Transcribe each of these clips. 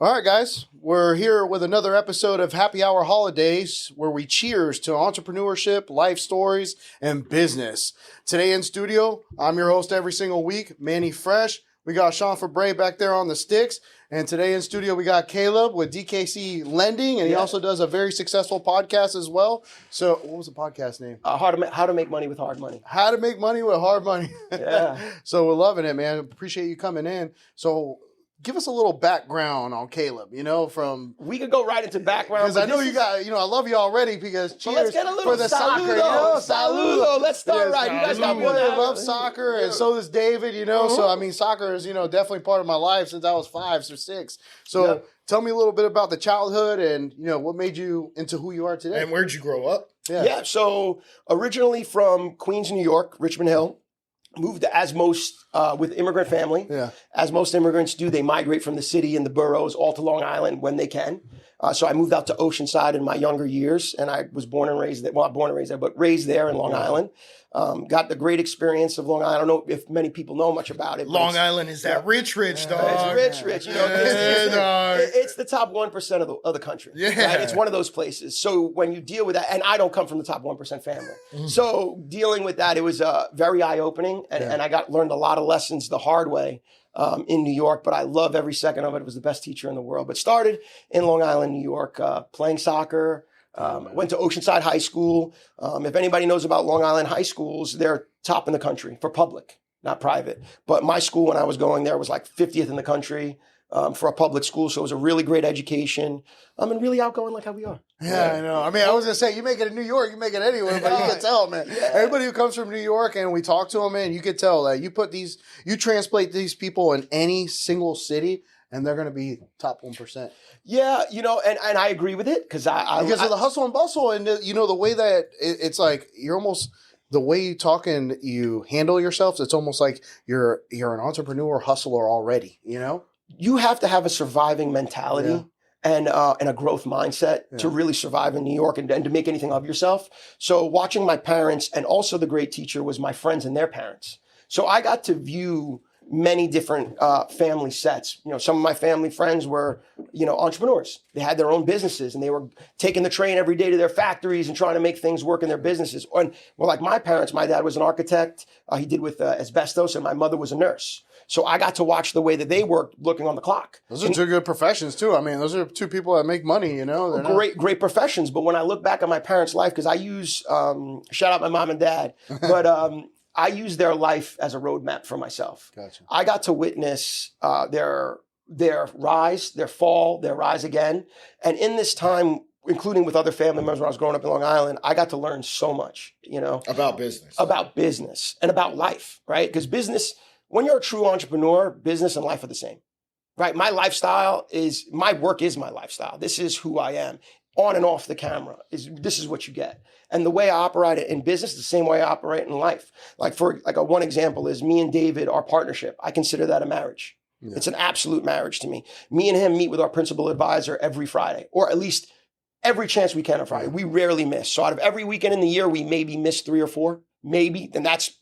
All right, guys, we're here with another episode of Happy Hour Holidays where we cheers to entrepreneurship, life stories, and business. Today in studio, I'm your host every single week, Manny Fresh. We got Sean Fabre back there on the sticks. And today in studio, we got Caleb with DKC Lending, and he also does a very successful podcast as well. So what was the podcast name? How to Make Money with Hard Money. How to Make Money with Hard Money. Yeah. So we're loving it, man. Appreciate you coming in. So give us a little background on Caleb, from... We could go right into background. Because I know you got, I love you already because cheers let's get a little for the saludo, soccer. Saludo. Let's start right. You guys got one. I love soccer, and so does David, So, soccer is, definitely part of my life since I was 5 or 6. So tell me a little bit about the childhood and, what made you into who you are today. And where'd you grow up? Yeah, so originally from Queens, New York, Richmond Hill. Moved as most with immigrant family. Yeah. As most immigrants do, they migrate from the city and the boroughs all to Long Island when they can. So I moved out to Oceanside in my younger years, and I was born and raised there. Well, not born and raised there, but raised there in Long Island. Got the great experience of Long Island. I don't know if many people know much about it. Long Island is that rich, dog. It's rich. It's the top 1% of the country. Yeah. Right? It's one of those places. So when you deal with that, and I don't come from the top 1% family. So dealing with that, it was very eye-opening, and I learned a lot of lessons the hard way. In New York, but I love every second of it. It was the best teacher in the world. But started in Long Island, New York, playing soccer. Went to Oceanside High School. If anybody knows about Long Island high schools, they're top in the country for public, not private. But my school, when I was going there, was like 50th in the country for a public school. So it was a really great education. And really outgoing like how we are. Yeah, I know. I was going to say, you make it in New York, you make it anywhere, but you can tell, man. Yeah. Everybody who comes from New York and we talk to them, man, you can tell that you translate these people in any single city and they're going to be top 1%. Yeah, and I agree with it because because of the hustle and bustle and, the way that it's like you're almost... The way you talk and you handle yourself, it's almost like you're an entrepreneur hustler already, You have to have a surviving mentality and a growth mindset to really survive in New York and to make anything of yourself. So watching my parents and also the great teacher was my friends and their parents. So I got to view many different family sets. Some of my family friends were, entrepreneurs. They had their own businesses and they were taking the train every day to their factories and trying to make things work in their businesses. And like my parents, my dad was an architect. He did with asbestos, and my mother was a nurse. So I got to watch the way that they worked looking on the clock. Those are two good professions too. Those are two people that make money, Great professions. But when I look back at my parents' life, because I use, shout out my mom and dad, but I use their life as a roadmap for myself. Gotcha. I got to witness their rise, their fall, their rise again. And in this time, including with other family members when I was growing up in Long Island, I got to learn so much, About business. About business and about life, right? Because business... When you're a true entrepreneur, business and life are the same, right? My work is my lifestyle. This is who I am. On and off the camera, this is what you get. And the way I operate in business is the same way I operate in life. One example is me and David, our partnership. I consider that a marriage. Yeah. It's an absolute marriage to me. Me and him meet with our principal advisor every Friday, or at least every chance we can on Friday. We rarely miss. So out of every weekend in the year, we maybe miss 3 or 4, maybe, and that's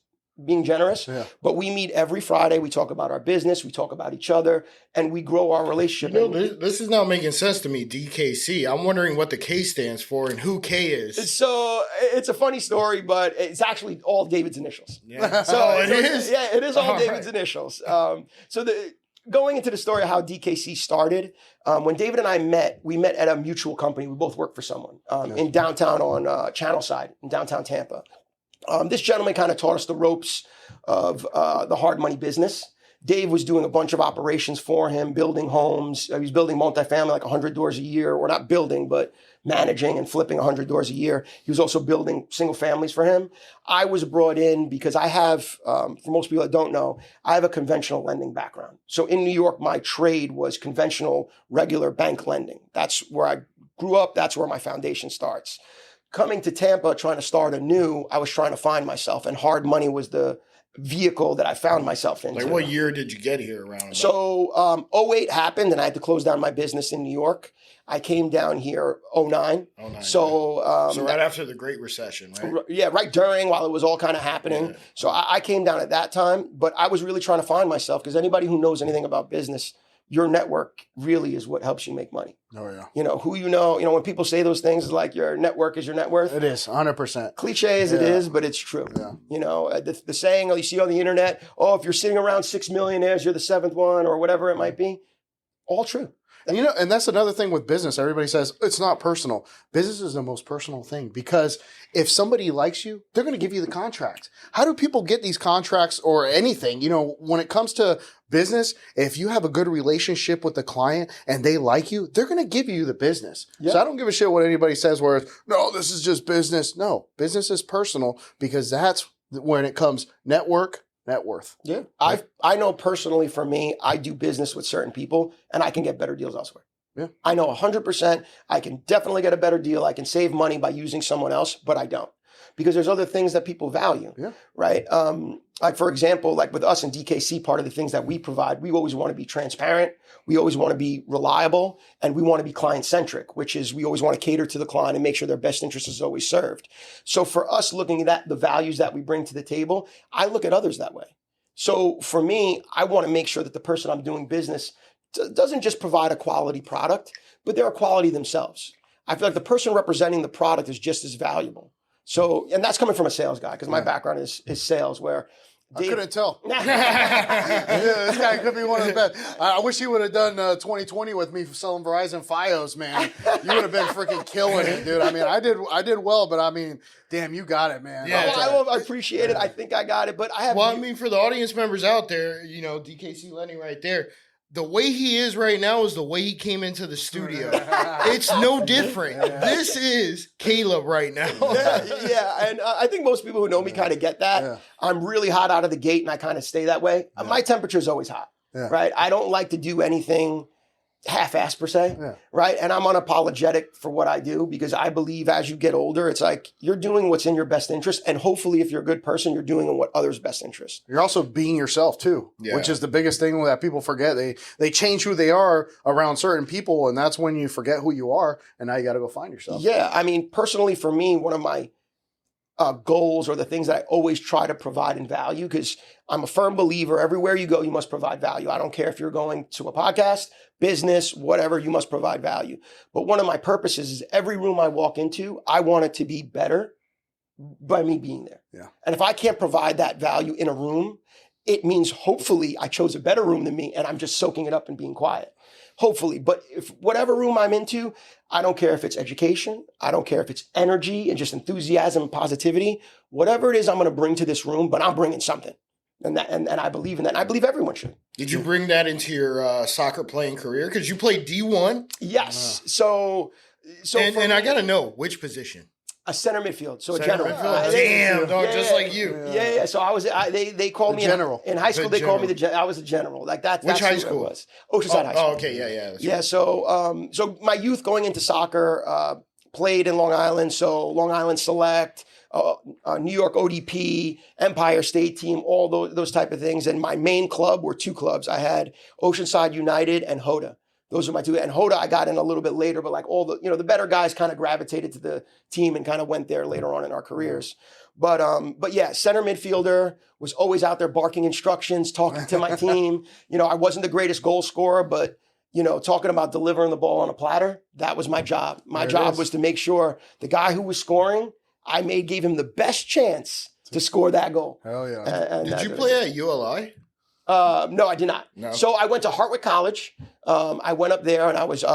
being generous, but we meet every Friday. We talk about our business. We talk about each other, and we grow our relationship. This is now making sense to me, DKC. I'm wondering what the K stands for and who K is. So it's a funny story, but it's actually all David's initials. Yeah. It is? Yeah, it is all David's initials. Going into the story of how DKC started, when David and I met, we met at a mutual company. We both worked for someone in downtown on Channel Side in downtown Tampa. This gentleman kind of taught us the ropes of the hard money business. Dave was doing a bunch of operations for him, building homes. He was building multifamily, like 100 doors a year, or not building, but managing and flipping 100 doors a year. He was also building single families for him. I was brought in because I have, for most people that don't know, I have a conventional lending background. So in New York, my trade was conventional, regular bank lending. That's where I grew up. That's where my foundation starts. Coming to Tampa, trying to start anew, I was trying to find myself, and hard money was the vehicle that I found myself in. Like, what year did you get here around? So, 08 happened, and I had to close down my business in New York. I came down here 09. So, right after the Great Recession, right? Yeah, right during, while it was all kind of happening. Yeah. So I came down at that time, but I was really trying to find myself, because anybody who knows anything about business, your network really is what helps you make money. Oh yeah. Who when people say those things, is like your network is your net worth. It is 100%. Cliche as it is, but it's true. Yeah. The saying you see on the internet, if you're sitting around 6 millionaires, you're the seventh one, or whatever it might be. All true. And that's another thing with business. Everybody says it's not personal. Business is the most personal thing, because if somebody likes you, they're going to give you the contract. How do people get these contracts or anything? When it comes to business, if you have a good relationship with the client and they like you, they're going to give you the business. Yep. So I don't give a shit what anybody says where it's, no, this is just business. No, business is personal, because that's when it comes net worth. Yeah. I know personally for me, I do business with certain people and I can get better deals elsewhere. Yeah. I know 100% I can definitely get a better deal. I can save money by using someone else, but I don't, because there's other things that people value. Yeah. Right. Like, for example, like with us in DKC, part of the things that we provide, we always want to be transparent. We always want to be reliable, and we want to be client centric, which is we always want to cater to the client and make sure their best interest is always served. So for us, looking at the values that we bring to the table, I look at others that way. So for me, I want to make sure that the person I'm doing business doesn't just provide a quality product, but they're a quality themselves. I feel like the person representing the product is just as valuable. So, and that's coming from a sales guy, because my background is sales, where I couldn't tell. This guy could be one of the best. I wish he would have done 2020 with me selling Verizon Fios, man. You would have been freaking killing it, dude. I mean, I did well, but I mean, damn, you got it, man. Yeah. I appreciate it. I think I got it, but I have. Well, I mean, for the audience members out there, DKC Lenny right there. The way he is right now is the way he came into the studio. It's no different. This is Caleb right now. And I think most people who know me kind of get that. Yeah. I'm really hot out of the gate, and I kind of stay that way. Yeah. My temperature is always hot, right? I don't like to do anything half-assed per se, right? And I'm unapologetic for what I do, because I believe as you get older, it's like you're doing what's in your best interest. And hopefully, if you're a good person, you're doing what others' best interest. You're also being yourself too, which is the biggest thing that people forget. They change who they are around certain people, and that's when you forget who you are, and now you got to go find yourself. Yeah. I mean, personally, for me, one of my goals, or the things that I always try to provide in value, because I'm a firm believer, everywhere you go, you must provide value. I don't care if you're going to a podcast, business, whatever, you must provide value. But one of my purposes is every room I walk into, I want it to be better by me being there. Yeah. And if I can't provide that value in a room, it means hopefully I chose a better room than me and I'm just soaking it up and being quiet. Hopefully. But if whatever room I'm into, I don't care if it's education, I don't care if it's energy and just enthusiasm and positivity, whatever it is I'm going to bring to this room, but I'm bringing something. And I believe in that. And I believe everyone should. Did you bring that into your soccer playing career? Because you played D1. Yes. So and I got to know which position. A center midfield, so center a general. Midfield. Damn, dog, just like you. Yeah. So I was. They called me general in high school. They called me I was a general. Like that. Which high school? It was Oceanside High School. Oh, okay, yeah. Right. So my youth going into soccer, played in Long Island. So Long Island Select, New York ODP, Empire State Team, all those type of things. And my main club were two clubs. I had Oceanside United and Hoda. Those are my two. And Hoda, I got in a little bit later, but like all the, the better guys kind of gravitated to the team and kind of went there later on in our careers. But yeah, center midfielder, was always out there barking instructions, talking to my team. I wasn't the greatest goal scorer, but talking about delivering the ball on a platter, that was my job. My job was to make sure the guy who was scoring, gave him the best chance to score that goal. Hell yeah. And did you play at ULI? No, I did not. No. So I went to Hartwick College. I went up there and I was,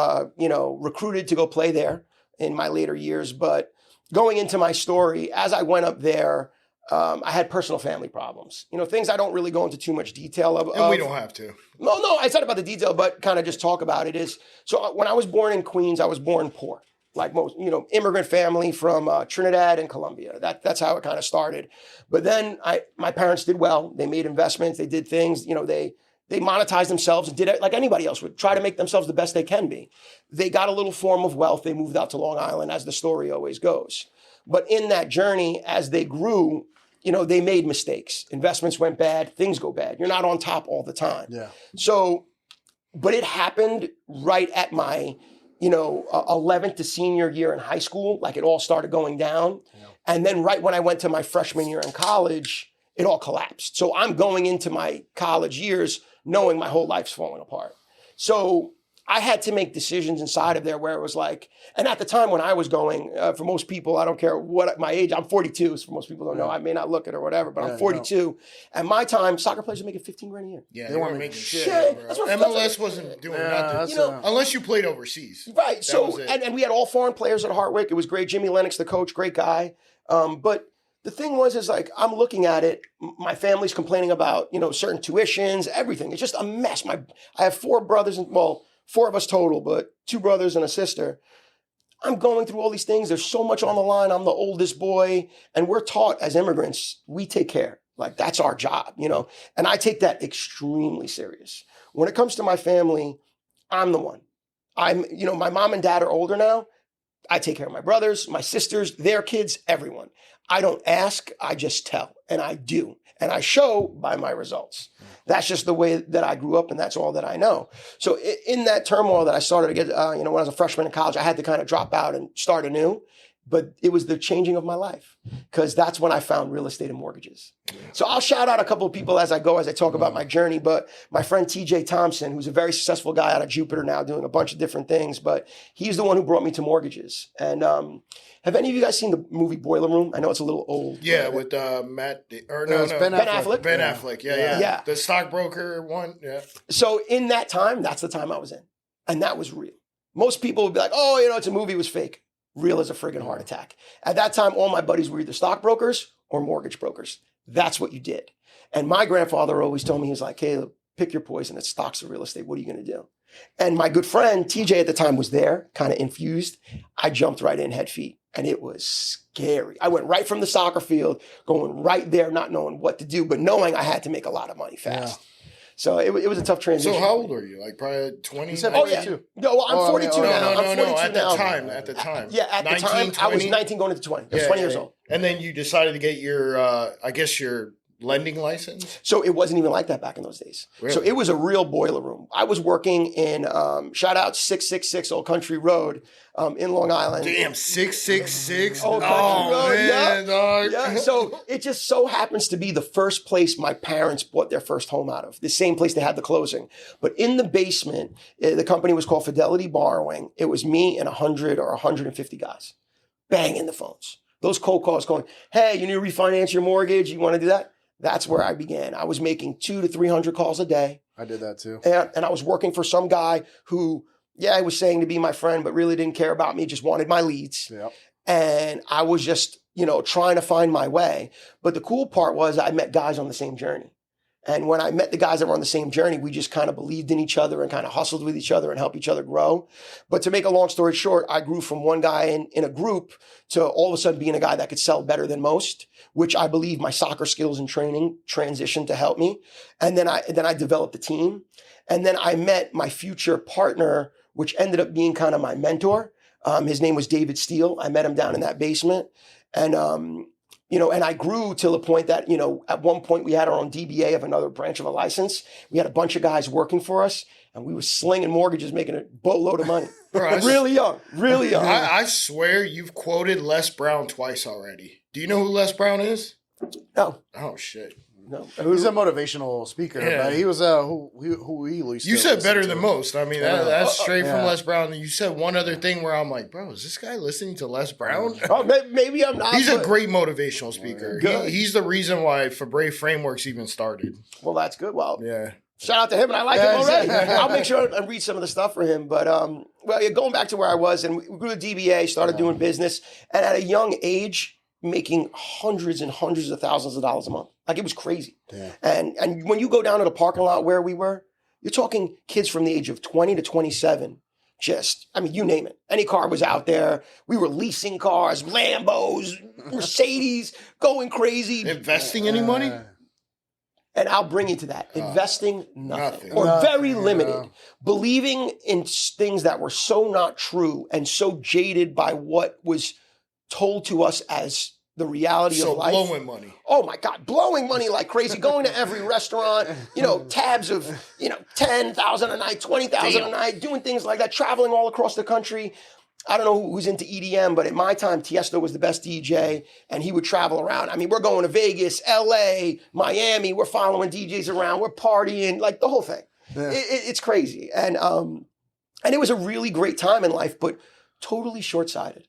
recruited to go play there in my later years. But going into my story, as I went up there, I had personal family problems. Things I don't really go into too much detail of. And we don't have to. No, it's not about the detail, but kind of just talk about it. So when I was born in Queens, I was born poor. Like most, immigrant family from Trinidad and Colombia. That's how it kind of started. But then my parents did well. They made investments. They did things. They monetized themselves and did it like anybody else would. Try to make themselves the best they can be. They got a little form of wealth. They moved out to Long Island, as the story always goes. But in that journey, as they grew, they made mistakes. Investments went bad. Things go bad. You're not on top all the time. Yeah. So, but it happened right at my 11th to senior year in high school, like it all started going down. Yeah. And then right when I went to my freshman year in college, it all collapsed. So I'm going into my college years knowing my whole life's falling apart. So I had to make decisions inside of there where it was like, and at the time when I was going, for most people, I don't care what my age, I'm 42, so for most people don't know, I may not look it or whatever, but I'm 42. At my time, soccer players were making 15 grand a year. Yeah, they weren't making shit. That's what MLS wasn't doing nothing. You know, unless you played overseas. Right. So, and we had all foreign players at Hartwick. It was great. Jimmy Lennox, the coach, great guy. But the thing is like, I'm looking at it, my family's complaining about, you know, certain tuitions, everything. It's just a mess. I have 4 brothers, and well, 4 of us total, but 2 brothers and a sister. I'm going through all these things. There's so much on the line. I'm the oldest boy. And we're taught as immigrants, we take care. Like, that's our job, you know? And I take that extremely serious. When it comes to my family, I'm the one. You know, my mom and dad are older now. I take care of my brothers, my sisters, their kids, everyone. I don't ask, I just tell. And I do. And I show by my results. That's just the way that I grew up, and that's all that I know. So in that turmoil that I started to get, you know, when I was a freshman in college, I had to kind of drop out and start anew. But it was the changing of my life, because that's when I found real estate and mortgages. So I'll shout out a couple of people as I talk about my journey. But my friend TJ Thompson, who's a very successful guy out of Jupiter now, doing a bunch of different things, but he's the one who brought me to mortgages. And have any of you guys seen the movie Boiler Room? I know it's a little old. Yeah, with Ben Affleck. Ben Affleck. Yeah. The stockbroker one. Yeah. So in that time, that's the time I was in. And that was real. Most people would be like, oh, you know, it's a movie, it was fake. Real as a friggin' heart attack. At that time, all my buddies were either stockbrokers or mortgage brokers. That's what you did. And my grandfather always told me, he was like, Caleb, pick your poison. It's stocks or real estate. What are you going to do? And my good friend, TJ at the time, was there, kind of infused. I jumped right in head feet, and it was scary. I went right from the soccer field, going right there, not knowing what to do, but knowing I had to make a lot of money fast. Yeah. So it was a tough transition. So how old were you? Like probably 20? Oh, yeah. No, well, I'm 42 now. No. At the time. Yeah, at 19, the time, 20? I was 19 going into 20. I was 20 years old. And then you decided to get your, I guess your lending license? So it wasn't even like that back in those days. Really? So it was a real boiler room. I was working in, shout out 666 Old Country Road in Long Island. Damn, 666? Old Country Road, man, dog. Yeah. So it just so happens to be the first place my parents bought their first home out of. The same place they had the closing. But in the basement, the company was called Fidelity Borrowing. It was me and 100 or 150 guys banging the phones. Those cold calls going, hey, you need to refinance your mortgage? You want to do that? That's where I began. I was making 200 to 300 calls a day. I did that too. And I was working for some guy who, I was saying to be my friend, but really didn't care about me, just wanted my leads. Yep. And I was just, trying to find my way. But the cool part was I met guys on the same journey. And when I met the guys that were on the same journey, we just kind of believed in each other and kind of hustled with each other and helped each other grow. But to make a long story short, I grew from one guy in a group to all of a sudden being a guy that could sell better than most, which I believe my soccer skills and training transitioned to help me. And then I developed a team. And then I met my future partner, which ended up being kind of my mentor. His name was David Steele. I met him down in that basement. And, and I grew till the point that, at one point we had our own DBA of another branch of a license. We had a bunch of guys working for us, and we were slinging mortgages, making a boatload of money. Bro, really young. I swear you've quoted Les Brown twice already. Do you know who Les Brown is? No. Oh, shit. No. He's a motivational speaker, but he was who he used You said better than most. I mean, that's straight from Les Brown. You said one other thing where I'm like, bro, is this guy listening to Les Brown? Oh, maybe I'm not. He's a great motivational speaker. He's the reason why Fabre Frameworks even started. Well, that's good. Well, yeah. Shout out to him, and I like him already. I'll make sure I read some of the stuff for him. But going back to where I was, and we grew the DBA, started doing business, and at a young age, making hundreds and hundreds of thousands of dollars a month. Like, it was crazy. Yeah. And when you go down to the parking lot where we were, you're talking kids from the age of 20 to 27. You name it. Any car was out there. We were leasing cars, Lambos, Mercedes, going crazy. Investing any money? And I'll bring you to that. Investing, nothing. Or very limited. Believing in things that were so not true and so jaded by what was told to us as the reality of life. So blowing money. Oh my God, blowing money like crazy, going to every restaurant, tabs of, 10,000 a night, 20,000 a night, doing things like that, traveling all across the country. I don't know who's into EDM, but at my time, Tiesto was the best DJ, and he would travel around. I mean, we're going to Vegas, LA, Miami, we're following DJs around, we're partying, like the whole thing. It's crazy. And it was a really great time in life, but totally short-sighted.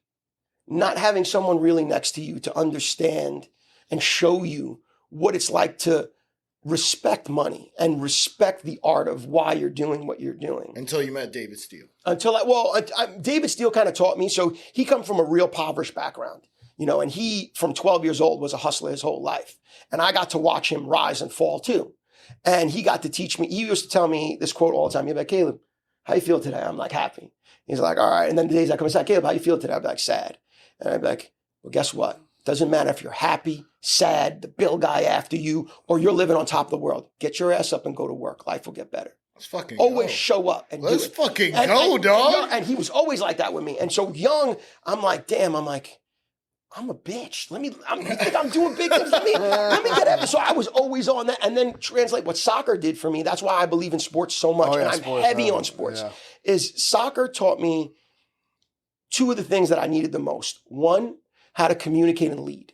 Not having someone really next to you to understand and show you what it's like to respect money and respect the art of why you're doing what you're doing. Until you met David Steele. David Steele kind of taught me. So he come from a real impoverished background, and he, from 12 years old, was a hustler his whole life. And I got to watch him rise and fall too. And he got to teach me. He used to tell me this quote all the time. He'd be like, Caleb, how you feel today? I'm like, happy. He's like, all right. And then the days I come and say, Caleb, how you feel today? I'd be like, sad. And I'd be like, well, guess what? Doesn't matter if you're happy, sad, the bill guy after you, or you're living on top of the world. Get your ass up and go to work. Life will get better. Let's fucking always go. show up and Let's do it. fucking go, dog. And he was always like that with me. And so young, I'm like, damn, I'm a bitch. You think I'm doing big things? Let me get at it. So I was always on that. And then translate what soccer did for me. That's why I believe in sports so much. And I'm heavy on sports. Is soccer taught me two of the things that I needed the most. One, how to communicate and lead.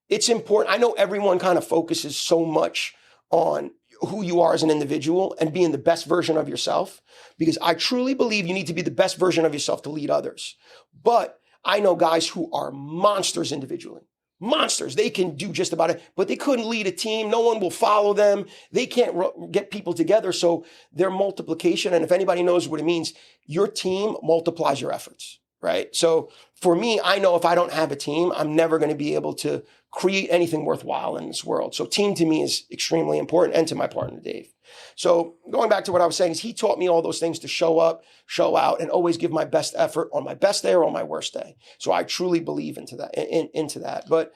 It's important. I know everyone kind of focuses so much on who you are as an individual and being the best version of yourself, because I truly believe you need to be the best version of yourself to lead others. But I know guys who are monsters individually. Monsters. They can do just about it, but they couldn't lead a team. No one will follow them. They can't get people together. So their multiplication, and if anybody knows what it means, your team multiplies your efforts. Right. So for me, I know if I don't have a team, I'm never going to be able to create anything worthwhile in this world. So team to me is extremely important, and to my partner, Dave. So going back to what I was saying is he taught me all those things to show up, show out, and always give my best effort on my best day or on my worst day. So I truly believe into that. But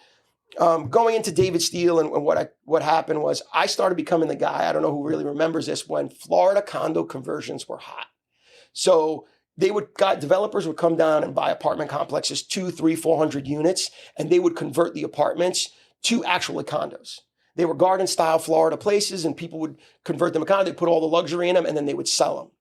going into David Steele and what happened was I started becoming the guy, I don't know who really remembers this, when Florida condo conversions were hot. So developers would come down and buy apartment complexes, 200, 300, 400 units, and they would convert the apartments to actually condos. They were garden style Florida places, and people would convert them to condos. They'd put all the luxury in them, and then they would sell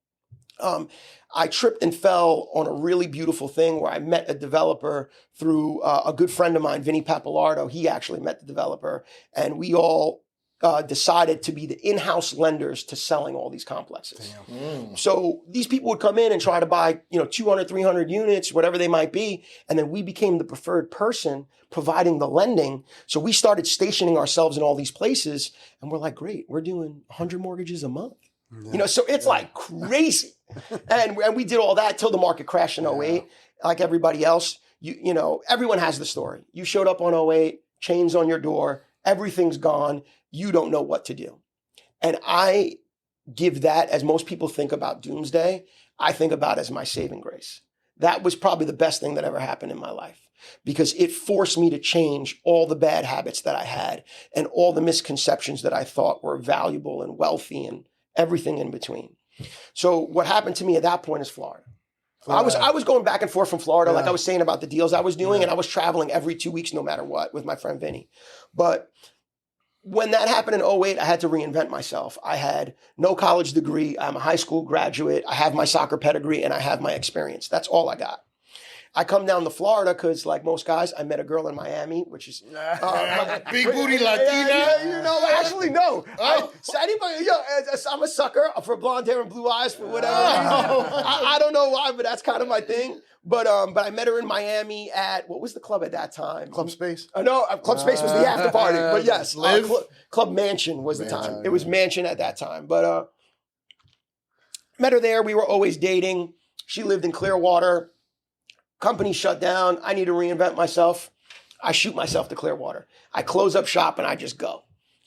them. I tripped and fell on a really beautiful thing where I met a developer through a good friend of mine, Vinny Pappalardo. He actually met the developer, and we all decided to be the in-house lenders to selling all these complexes. So these people would come in and try to buy, 200, 300 units, whatever they might be. And then we became the preferred person providing the lending. So we started stationing ourselves in all these places, and we're like, great, we're doing 100 mortgages a month. So it's like crazy. And we did all that till the market crashed in 08. Like everybody else, everyone has the story. You showed up on 08, chains on your door, everything's gone. You don't know what to do. And I give that, as most people think about doomsday, I think about as my saving grace. That was probably the best thing that ever happened in my life, because it forced me to change all the bad habits that I had and all the misconceptions that I thought were valuable and wealthy and everything in between. So what happened to me at that point is Florida. I was going back and forth from Florida, like I was saying about the deals I was doing, and I was traveling every 2 weeks, no matter what, with my friend Vinny. But when that happened in 08, I had to reinvent myself. I had no college degree. I'm a high school graduate. I have my soccer pedigree, and I have my experience. That's all I got. I come down to Florida because, like most guys, I met a girl in Miami, which is big booty Latina. Actually, no. I'm a sucker for blonde hair and blue eyes for whatever reason. I don't know why, but that's kind of my thing. But I met her in Miami at, what was the club at that time? Club Space? No, Club Space was the after party. But yes, Club Mansion was the time. It was Mansion at that time. But met her there. We were always dating. She lived in Clearwater. Company shut down. I need to reinvent myself. I shoot myself to Clearwater. I close up shop and I just go.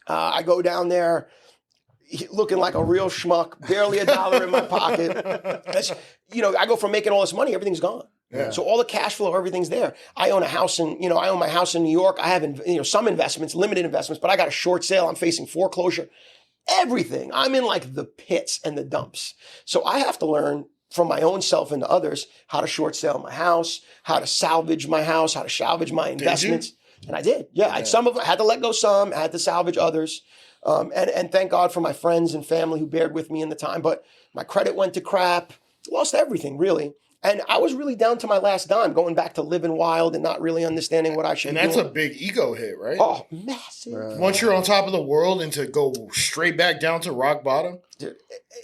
I go down there looking like a real schmuck, barely $1 in my pocket. I go from making all this money, everything's gone. Yeah. So all the cash flow, everything's there. I own a house I own my house in New York. I have, some investments, limited investments, but I got a short sale. I'm facing foreclosure. Everything. I'm in like the pits and the dumps. So I have to learn from my own self and to others how to short sale my house, how to salvage my house, how to salvage my investments. And I did. Yeah. Some of them I had to let go some, I had to salvage others. And thank God for my friends and family who bared with me in the time. But my credit went to crap, lost everything really. And I was really down to my last dime, going back to living wild and not really understanding what I should And be that's doing. a big ego hit, right? Oh, massive. Once you're on top of the world and to go straight back down to rock bottom. Dude,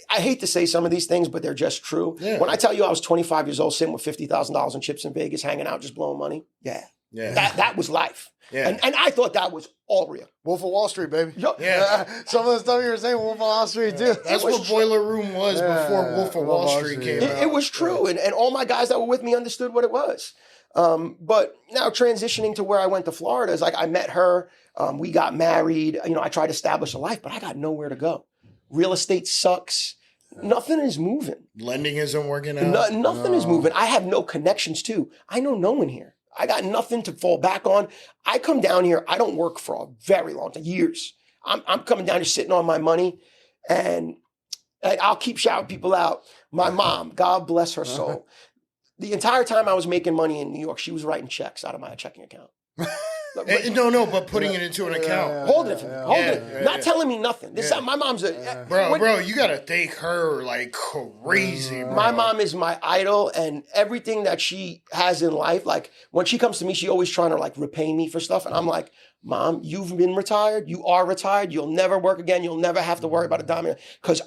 I hate to say some of these things, but they're just true. Yeah. When I tell you I was 25 years old, sitting with $50,000 in chips in Vegas, hanging out, just blowing money, Yeah. that was life. Yeah. And I thought that was all real. Wolf of Wall Street, baby. Yeah. Some of the stuff you were saying, Wolf of Wall Street, too. That's what Boiler Room was before Wolf of Wall Street came out. It was true. And all my guys that were with me understood what it was. But now transitioning to where I went to Florida is like I met her. We got married. You know, I tried to establish a life, but I got nowhere to go. Real estate sucks. Nothing is moving. Lending isn't working out. Nothing is moving. I have no connections too. I know no one here. I got nothing to fall back on. I come down here. I don't work for a very long time, years. I'm coming down here sitting on my money, and I'll keep shouting people out. My mom, God bless her soul. The entire time I was making money in New York, she was writing checks out of my checking account. But putting it into an account. Holding it for me. Holding it. Not telling me nothing. This my mom's Bro, you gotta thank her like crazy, bro. My mom is my idol, and everything that she has in life, like when she comes to me, she always trying to like repay me for stuff. And I'm like, Mom, you've been retired. You are retired. You'll never work again. You'll never have to worry about a dime. Because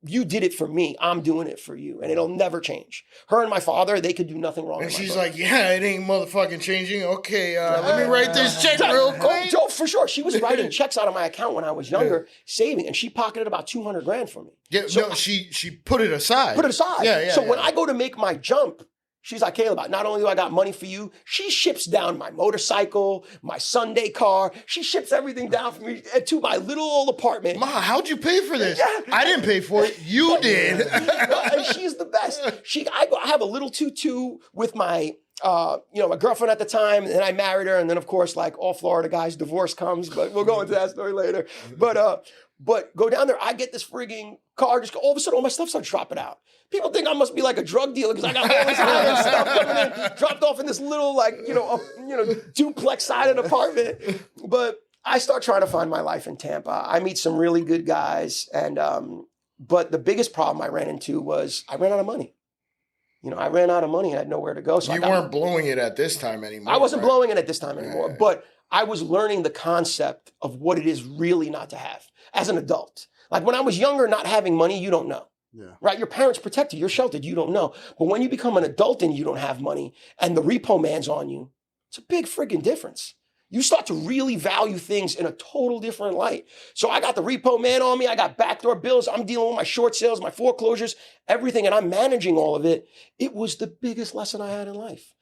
you did it for me. I'm doing it for you. And it'll never change. Her and my father, they could do nothing wrong. And she's like, yeah, it ain't motherfucking changing. Okay, let me write this check real quick. Oh, for sure. She was writing checks out of my account when I was younger, saving, and she pocketed about $200,000 for me. Yeah, So she put it aside. Put it aside. Yeah. So when I go to make my jump, she's like, Caleb, not only do I got money for you, she ships down my motorcycle, my Sunday car. She ships everything down for me to my little old apartment. Ma, how'd you pay for this? Yeah. I didn't pay for it. You did. And she's the best. I have a little tutu with my my girlfriend at the time, and then I married her, and then of course, like all Florida guys, divorce comes, but we'll go into that story later. But go down there, I get this frigging car, just all of a sudden all my stuff starts dropping out. People think I must be like a drug dealer because I got all this high-end stuff coming in, dropped off in this little duplex-sided apartment. But I start trying to find my life in Tampa. I meet some really good guys, and but the biggest problem I ran into was I ran out of money. I ran out of money and I had nowhere to go. So you weren't blowing it at this time anymore. I wasn't blowing it at this time anymore, but I was learning the concept of what it is really not to have as an adult. Like when I was younger, not having money, you don't know. Yeah. Right? Your parents protect you. You're sheltered. You don't know. But when you become an adult and you don't have money and the repo man's on you, it's a big friggin' difference. You start to really value things in a total different light. So I got the repo man on me. I got backdoor bills. I'm dealing with my short sales, my foreclosures, everything, and I'm managing all of it. It was the biggest lesson I had in life.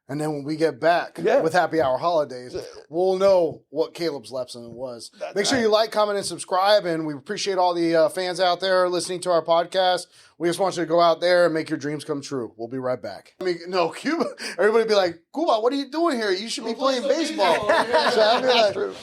And then when we get back with Happy Hour Holidays, we'll know what Caleb's lesson was. Make sure you like, comment, and subscribe. And we appreciate all the fans out there listening to our podcast. We just want you to go out there and make your dreams come true. We'll be right back. Cuba. Everybody be like, Cuba, what are you doing here? You should be playing baseball.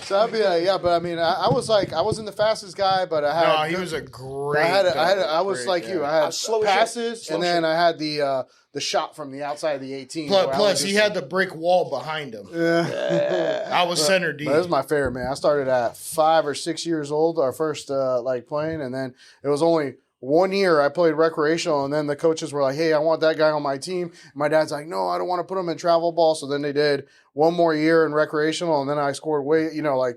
So I'd be like, yeah, but I mean, I wasn't the fastest guy, but I had. No, he was a great. I was like you. I had passes, and then I had the shot from the outside of the 18. Plus he had the brick wall behind him. Yeah. I was center deep. That was my favorite, man. I started at 5 or 6 years old, our first playing, and then it was only 1 year I played recreational, and then the coaches were like, hey, I want that guy on my team. My dad's like, no, I don't want to put him in travel ball. So then they did 1 more year in recreational, and then I scored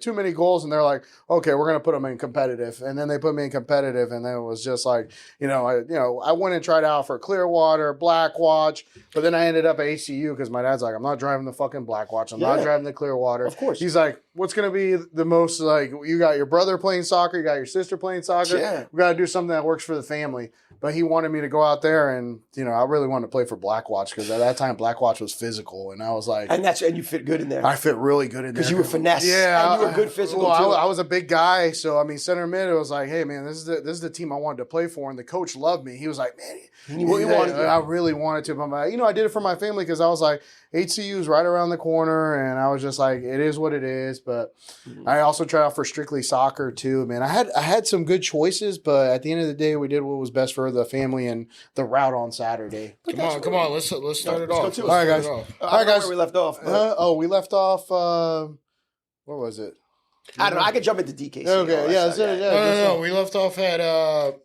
too many goals, and they're like, okay, we're going to put him in competitive. And then they put me in competitive, and then it was just like, I went and tried out for Clearwater, Blackwatch, but then I ended up at ACU because my dad's like, I'm not driving the fucking Blackwatch. I'm not driving the Clearwater. Of course. He's like, what's going to be the most, like, you got your brother playing soccer, you got your sister playing soccer. Yeah. We got to do something that works for the family. But he wanted me to go out there, and, I really wanted to play for Blackwatch because at that time, Blackwatch was physical, and I was like. And you fit good in there. I fit really good in there. Because you were finesse. Yeah. And you were good physical, too. I was a big guy, so, center mid, it was like, hey, man, this is the team I wanted to play for, and the coach loved me. He was like, man. I really wanted to, but I did it for my family because I was like, HCU is right around the corner, and I was just like, it is what it is. But I also tried out for strictly soccer too, man. I had some good choices, but at the end of the day, we did what was best for the family and the route on Saturday. Come on, let's start it off. All right, guys. Where we left off. We left off. What was it? I don't know. I could jump into DKC. Okay, No. We left off at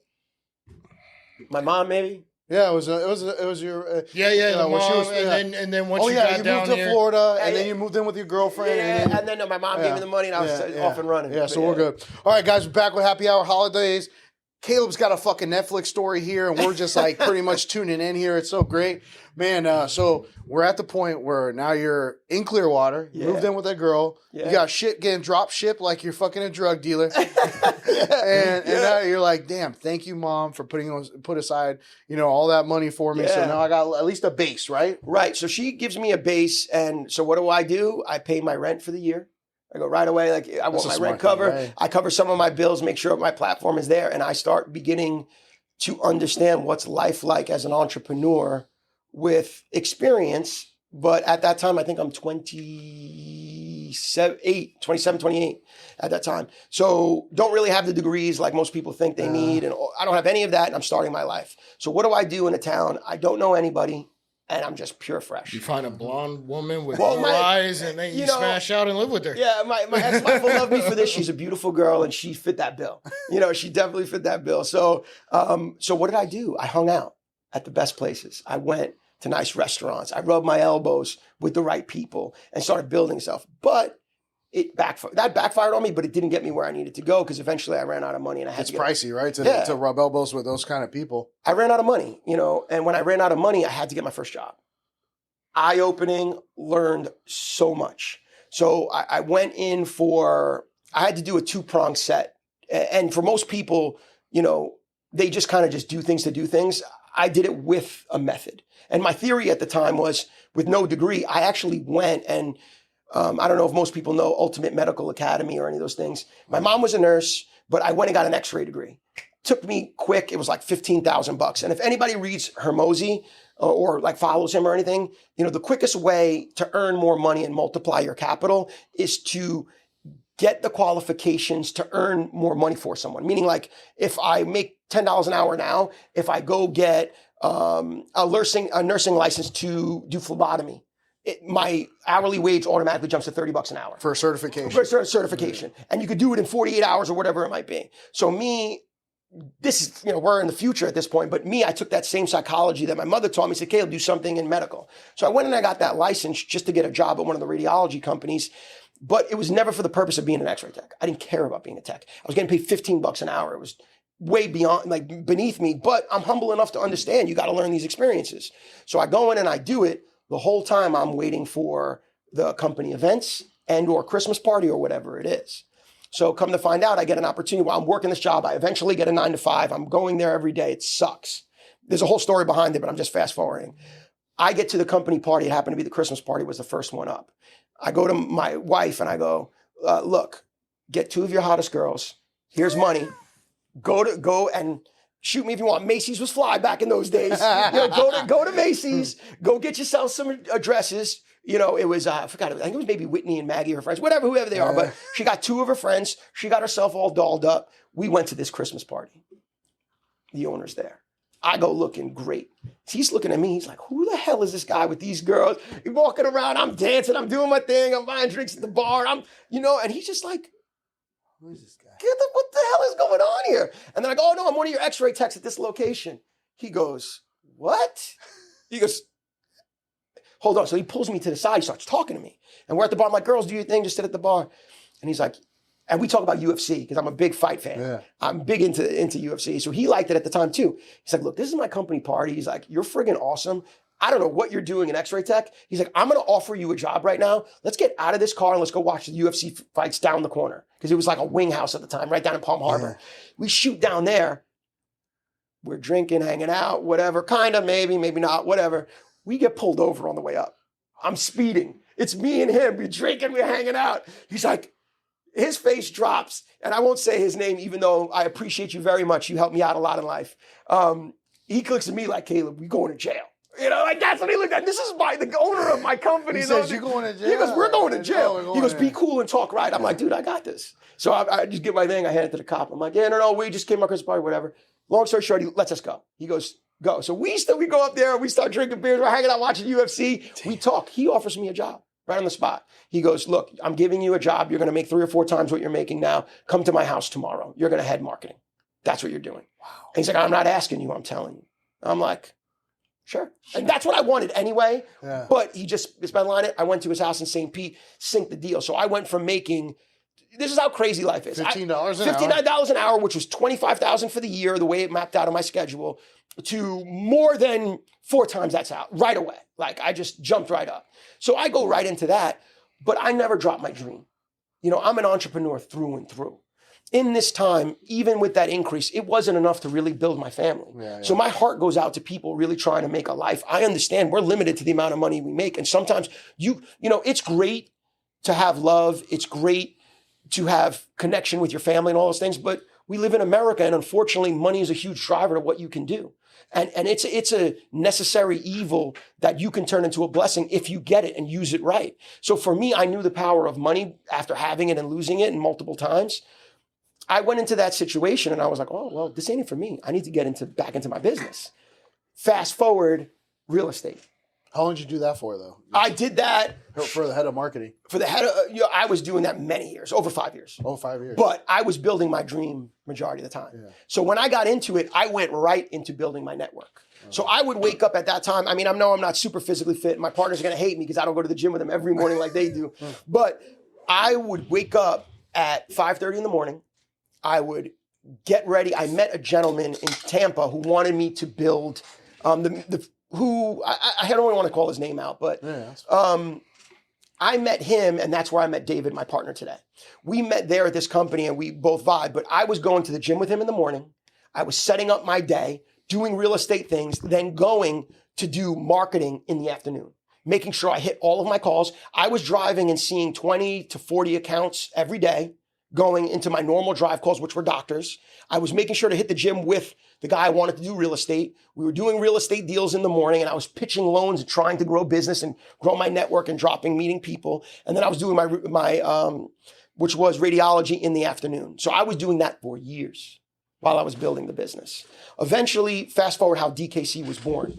my mom, maybe. Yeah, it was your the when she mom, was, and then once you you got down moved to here, Florida, and then you moved in with your girlfriend, and then my mom gave me the money, and I was off and running. Yeah, so we're good. All right, guys, we're back with Happy Hour Holidays. Caleb's got a fucking Netflix story here, and we're just like pretty much tuning in here. It's so great, man. So we're at the point where now you're in Clearwater. You moved in with a girl. You got shit getting drop shipped like you're fucking a drug dealer, and now you're like, damn, thank you, Mom, for put aside all that money for me. So now I got at least a base, right? Right. So she gives me a base, and so what do? I pay my rent for the year. I go right away, like I want my rent covered. Right? I cover some of my bills, make sure my platform is there, and I start beginning to understand what's life like as an entrepreneur with experience. But at that time, I think I'm 27, 28 at that time. So don't really have the degrees like most people think they need. And I don't have any of that, and I'm starting my life. So what do I do in a town? I don't know anybody. And I'm just pure fresh. You find a blonde woman with blue eyes, and then you smash out and live with her. Yeah, my ex-wife will love me for this. She's a beautiful girl, and she fit that bill. She definitely fit that bill. So what did I do? I hung out at the best places. I went to nice restaurants. I rubbed my elbows with the right people and started building stuff. But it backfired. That backfired on me, but it didn't get me where I needed to go because eventually I ran out of money and I had to get... It's pricey, right? To rub elbows with those kind of people. I ran out of money, and when I ran out of money, I had to get my first job. Eye-opening, learned so much. So I went in I had to do a 2-pronged set. And for most people, they just kind of just do things to do things. I did it with a method. And my theory at the time was, with no degree, I actually went and I don't know if most people know Ultimate Medical Academy or any of those things. My mom was a nurse, but I went and got an x-ray degree. Took me quick. It was like $15,000. And if anybody reads Hermosi or like follows him or anything, the quickest way to earn more money and multiply your capital is to get the qualifications to earn more money for someone. Meaning, like, if I make $10 an hour now, if I go get a nursing license to do phlebotomy, my hourly wage automatically jumps to $30 an hour. For a certification. For a certification. And you could do it in 48 hours or whatever it might be. So this is, we're in the future at this point, but I took that same psychology that my mother taught me, said, Caleb, do something in medical. So I went and I got that license just to get a job at one of the radiology companies, but it was never for the purpose of being an x-ray tech. I didn't care about being a tech. I was getting paid $15 an hour. It was way beyond, like, beneath me, but I'm humble enough to understand you got to learn these experiences. So I go in and I do it. The whole time I'm waiting for the company events and or Christmas party or whatever it is. So come to find out, I get an opportunity while I'm working this job. I eventually get a 9 to 5. I'm going there every day. It sucks. There's a whole story behind it, but I'm just fast forwarding. I get to the company party. It happened to be the Christmas party was the first one up. I go to my wife and I go, look, get 2 of your hottest girls. Here's money. Go and shoot me if you want. Macy's was fly back in those days. Go to Macy's. Go get yourself some addresses. It was, I forgot, I think it was maybe Whitney and Maggie, her friends, whoever they are. But she got 2 of her friends. She got herself all dolled up. We went to this Christmas party. The owner's there. I go looking great. He's looking at me. He's like, who the hell is this guy with these girls? He's walking around. I'm dancing. I'm doing my thing. I'm buying drinks at the bar. And he's just like, who is this guy? What the hell is going on here? And then I go, oh, no, I'm one of your x-ray techs at this location. He goes, what? He goes, hold on. So he pulls me to the side. He starts talking to me. And we're at the bar. I'm like, girls, do your thing. Just sit at the bar. And he's like, and we talk about UFC because I'm a big fight fan. Yeah. I'm big into UFC. So he liked it at the time too. He's like, look, this is my company party. He's like, you're friggin' awesome. I don't know what you're doing in x-ray tech. He's like, I'm going to offer you a job right now. Let's get out of this car and let's go watch the UFC fights down the corner. Because it was like a wing house at the time, right down in Palm Harbor. Yeah. We shoot down there. We're drinking, hanging out, whatever. Kind of, maybe not, whatever. We get pulled over on the way up. I'm speeding. It's me and him. We're drinking, we're hanging out. He's like, his face drops. And I won't say his name, even though I appreciate you very much. You helped me out a lot in life. He looks at me like, Caleb, we going to jail. Like that's what he looked at. This is the owner of my company. He says, you're going to jail. He goes, we're going to jail. He goes, be cool and talk right. I'm like, dude, I got this. So I just get my thing. I hand it to the cop. I'm like, yeah, no, we just came to my Christmas party, whatever. Long story short, he lets us go. He goes, go. So we go up there. We start drinking beers. We're hanging out, watching UFC. Damn. We talk. He offers me a job right on the spot. He goes, look, I'm giving you a job. You're going to make 3 or 4 times what you're making now. Come to my house tomorrow. You're going to head marketing. That's what you're doing. Wow. And he's like, I'm not asking you. I'm telling you. I'm like, Sure. And that's what I wanted anyway. Yeah. But he just misaligned it. I went to his house in St. Pete, synced the deal. So I went from making, this is how crazy life is. $15 an hour. $59 an hour, which was $25,000 for the year, the way it mapped out on my schedule, to more than 4 times that's out right away. Like I just jumped right up. So I go right into that, but I never dropped my dream. You know, I'm an entrepreneur through and through. In this time, even with that increase, it wasn't enough to really build my family. Yeah. So my heart goes out to people really trying to make a life. I understand we're limited to the amount of money we make. And sometimes you know, it's great to have love. It's great to have connection with your family and all those things. But we live in America, and unfortunately, money is a huge driver to what you can do. And it's a necessary evil that you can turn into a blessing if you get it and use it right. So for me, I knew the power of money after having it and losing it multiple times. I went into that situation and I was like, oh, well, this ain't it for me. I need to get back into my business. Fast forward, real estate. How long did you do that for, though? I did that. For the head of marketing. For the head of, I was doing that many years, over 5 years. Oh, 5 years. But I was building my dream majority of the time. Yeah. So when I got into it, I went right into building my network. So I would wake up at that time. I mean, I know I'm not super physically fit. My partners are going to hate me because I don't go to the gym with them every morning like they do. But I would wake up at 5:30 in the morning. I would get ready. I met a gentleman in Tampa who wanted me to build I don't want to call his name out, but I met him, and that's where I met David, my partner today. We met there at this company, and we both vibed, but I was going to the gym with him in the morning. I was setting up my day, doing real estate things, then going to do marketing in the afternoon, making sure I hit all of my calls. I was driving and seeing 20 to 40 accounts every day, going into my normal drive calls, which were doctors. I was making sure to hit the gym with the guy I wanted to do real estate. We were doing real estate deals in the morning, and I was pitching loans and trying to grow business and grow my network and meeting people. And then I was doing my which was radiology in the afternoon. So I was doing that for years while I was building the business. Eventually, fast forward how DKC was born.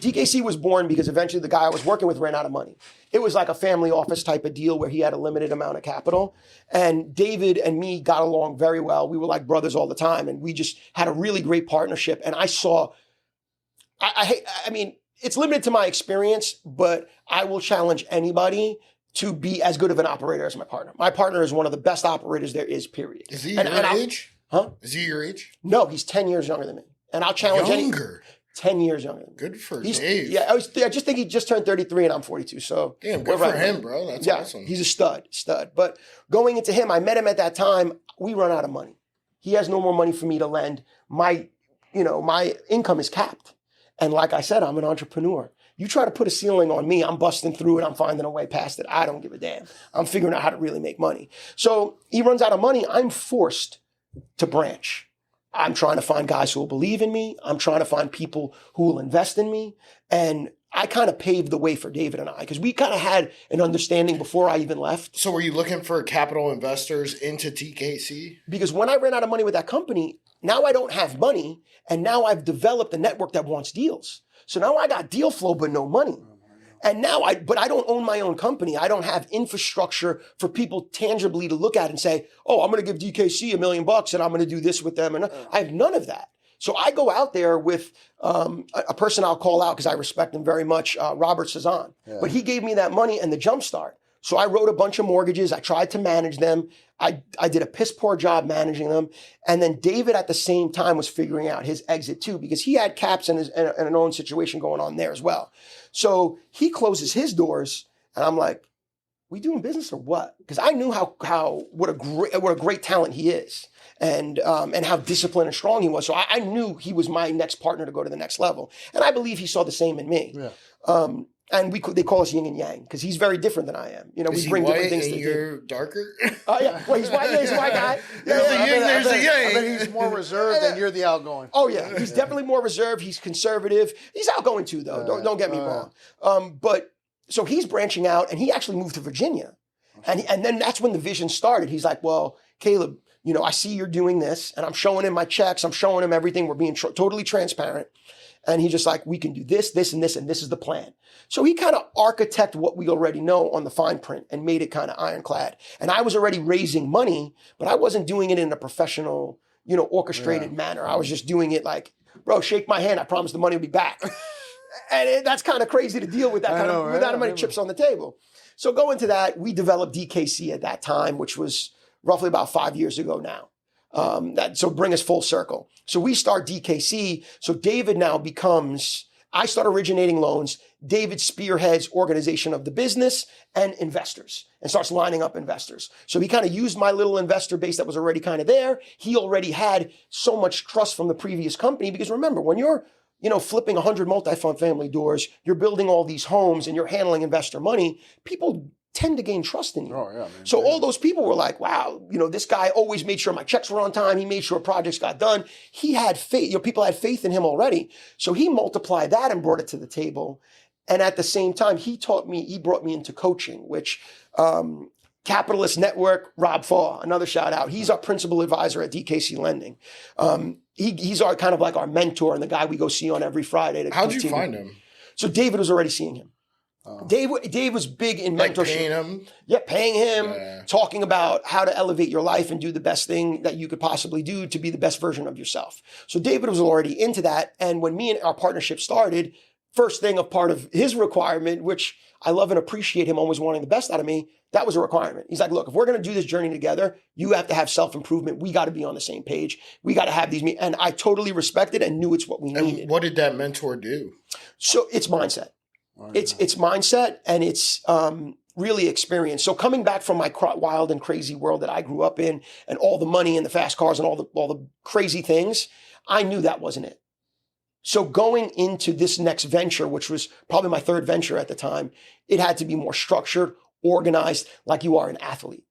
DKC was born because eventually the guy I was working with ran out of money. It was like a family office type of deal where he had a limited amount of capital. And David and me got along very well. We were like brothers all the time. And we just had a really great partnership. And I saw, I mean, it's limited to my experience, but I will challenge anybody to be as good of an operator as my partner. My partner is one of the best operators there is, period. Is he your age? Huh? Is he your age? No, he's 10 years younger than me. And I'll challenge Younger? 10 years younger than me. Good for Dave. Yeah, I just think he just turned 33 and I'm 42. So damn, good for him, bro. That's awesome. He's a stud. But going into him, I met him at that time. We run out of money. He has no more money for me to lend. My income is capped. And like I said, I'm an entrepreneur. You try to put a ceiling on me, I'm busting through it. I'm finding a way past it. I don't give a damn. I'm figuring out how to really make money. So he runs out of money. I'm forced to branch. I'm trying to find guys who will believe in me. I'm trying to find people who will invest in me. And I kind of paved the way for David and I, because we kind of had an understanding before I even left. So were you looking for capital investors into TKC? Because when I ran out of money with that company, now I don't have money. And now I've developed a network that wants deals. So now I got deal flow, but no money. And now but I don't own my own company. I don't have infrastructure for people tangibly to look at and say, oh, I'm going to give DKC $1 million and I'm going to do this with them. And I have none of that. So I go out there with a person I'll call out because I respect him very much, Robert Cezanne. Yeah. But he gave me that money and the jump start. So I wrote a bunch of mortgages. I tried to manage them. I did a piss poor job managing them. And then David at the same time was figuring out his exit too, because he had caps and an own situation going on there as well. So he closes his doors and I'm like, we doing business or what? Because I knew what a great talent he is and how disciplined and strong he was. So I knew he was my next partner to go to the next level. And I believe he saw the same in me. Yeah. And they call us yin and yang because he's very different than I am. You know, we bring different things to you're darker? Oh, yeah. Well, he's white. Yeah, he's a white guy. There's a yin, there's a yang. I bet he's more reserved than you're the outgoing. Oh, yeah. He's definitely more reserved. He's conservative. He's outgoing too, though. Don't get me wrong. But so he's branching out and he actually moved to Virginia. And then that's when the vision started. He's like, well, Caleb, you know, I see you're doing this and I'm showing him my checks. I'm showing him everything. We're being totally transparent. And he's just like, we can do this, this, and this, and this is the plan. So he kind of architected what we already know on the fine print and made it kind of ironclad. And I was already raising money, but I wasn't doing it in a professional, orchestrated manner. I was just doing it like, bro, shake my hand. I promise the money will be back. And that's kind of crazy to deal with that kind of, with that many I chips on the table. So going to that, we developed DKC at that time, which was roughly about 5 years ago now. So bring us full circle. So we start DKC. So David now becomes, I start originating loans. David spearheads organization of the business and investors and starts lining up investors. So he kind of used my little investor base that was already kind of there. He already had so much trust from the previous company, because remember, when you're, flipping 100 multifamily doors, you're building all these homes and you're handling investor money, people tend to gain trust in you. Oh, yeah, man. So all those people were like, wow, this guy always made sure my checks were on time. He made sure projects got done. He had faith, people had faith in him already. So he multiplied that and brought it to the table. And at the same time, he brought me into coaching, which Capitalist Network, Rob Faw, another shout out. He's our principal advisor at DKC Lending. He's our kind of like our mentor and the guy we go see on every Friday. How'd you find him? So David was already seeing him. Dave was big in mentorship. Like paying him? Yeah, paying him, talking about how to elevate your life and do the best thing that you could possibly do to be the best version of yourself. So David was already into that. And when me and our partnership started, first thing, a part of his requirement, which I love and appreciate him always wanting the best out of me, that was a requirement. He's like, look, if we're going to do this journey together, you have to have self-improvement. We got to be on the same page. We got to have these. And I totally respected and knew it's what we needed. And what did that mentor do? So it's mindset. It's mindset, and it's really experience. So coming back from my wild and crazy world that I grew up in, and all the money and the fast cars and all the crazy things, I knew that wasn't it. So going into this next venture, which was probably my third venture at the time, it had to be more structured, organized, like you are an athlete.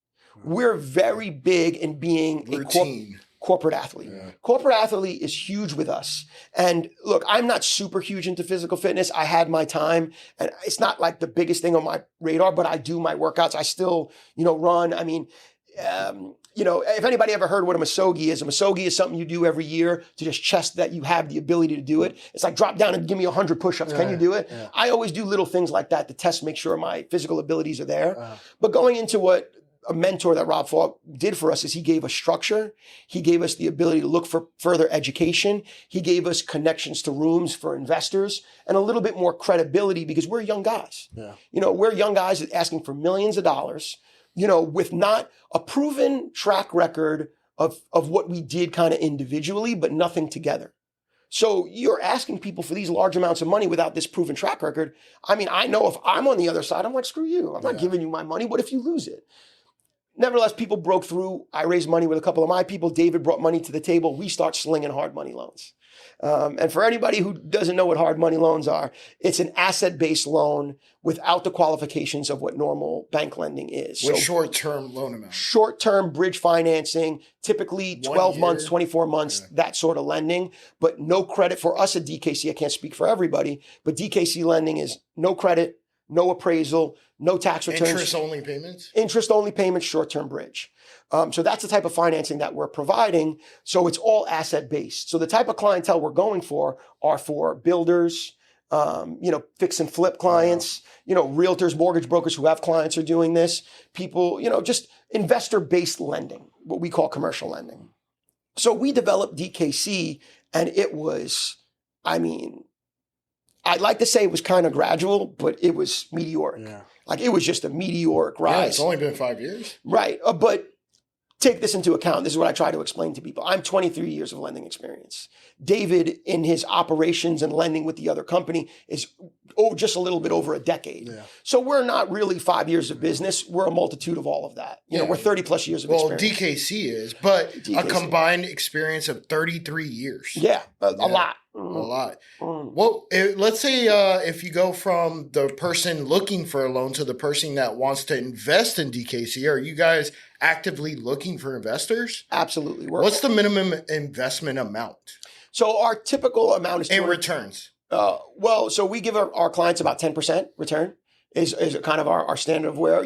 We're very big in being routine. Corporate athlete. Yeah. Corporate athlete is huge with us. And look, I'm not super huge into physical fitness. I had my time, and it's not like the biggest thing on my radar, but I do my workouts. I still, run. I mean, if anybody ever heard what a masogi is something you do every year to just test that you have the ability to do it. It's like drop down and give me 100 push-ups. Can you do it? Yeah. I always do little things like that to test, make sure my physical abilities are there. But going into what a mentor that Rob Falk did for us is he gave us structure. He gave us the ability to look for further education. He gave us connections to rooms for investors and a little bit more credibility, because we're young guys. Yeah. We're young guys asking for millions of dollars, with not a proven track record of what we did kind of individually, but nothing together. So you're asking people for these large amounts of money without this proven track record. I mean, I know if I'm on the other side, I'm like, screw you. I'm not giving you my money. What if you lose it? Nevertheless, people broke through. I raised money with a couple of my people. David brought money to the table. We start slinging hard money loans. And for anybody who doesn't know what hard money loans are, it's an asset-based loan without the qualifications of what normal bank lending is. With short-term loan amount. Short-term bridge financing, typically 12 months, 24 months, that sort of lending, but no credit for us at DKC. I can't speak for everybody, but DKC lending is no credit, no appraisal, no tax returns. Interest-only payments? Interest-only payments, short-term bridge. So that's the type of financing that we're providing. So it's all asset-based. So the type of clientele we're going for are for builders, fix and flip clients, realtors, mortgage brokers who have clients are doing this. People, just investor-based lending, what we call commercial lending. So we developed DKC, and it was, I'd like to say it was kind of gradual, but it was meteoric. Yeah. Like it was just a meteoric rise. Yeah, it's only been 5 years. Right. But take this into account. This is what I try to explain to people. I'm 23 years of lending experience. David, in his operations and lending with the other company, is just a little bit over a decade. Yeah. So we're not really 5 years of business. We're a multitude of all of that. We're 30 plus years of experience. Well, DKC is, but DKC. A combined experience of 33 years. Yeah, a lot. A lot. Well, let's say if you go from the person looking for a loan to the person that wants to invest in DKC, are you guys actively looking for investors? Absolutely. What's the minimum investment amount? So our typical amount is in returns. So we give our clients about 10% return is kind of our standard of where,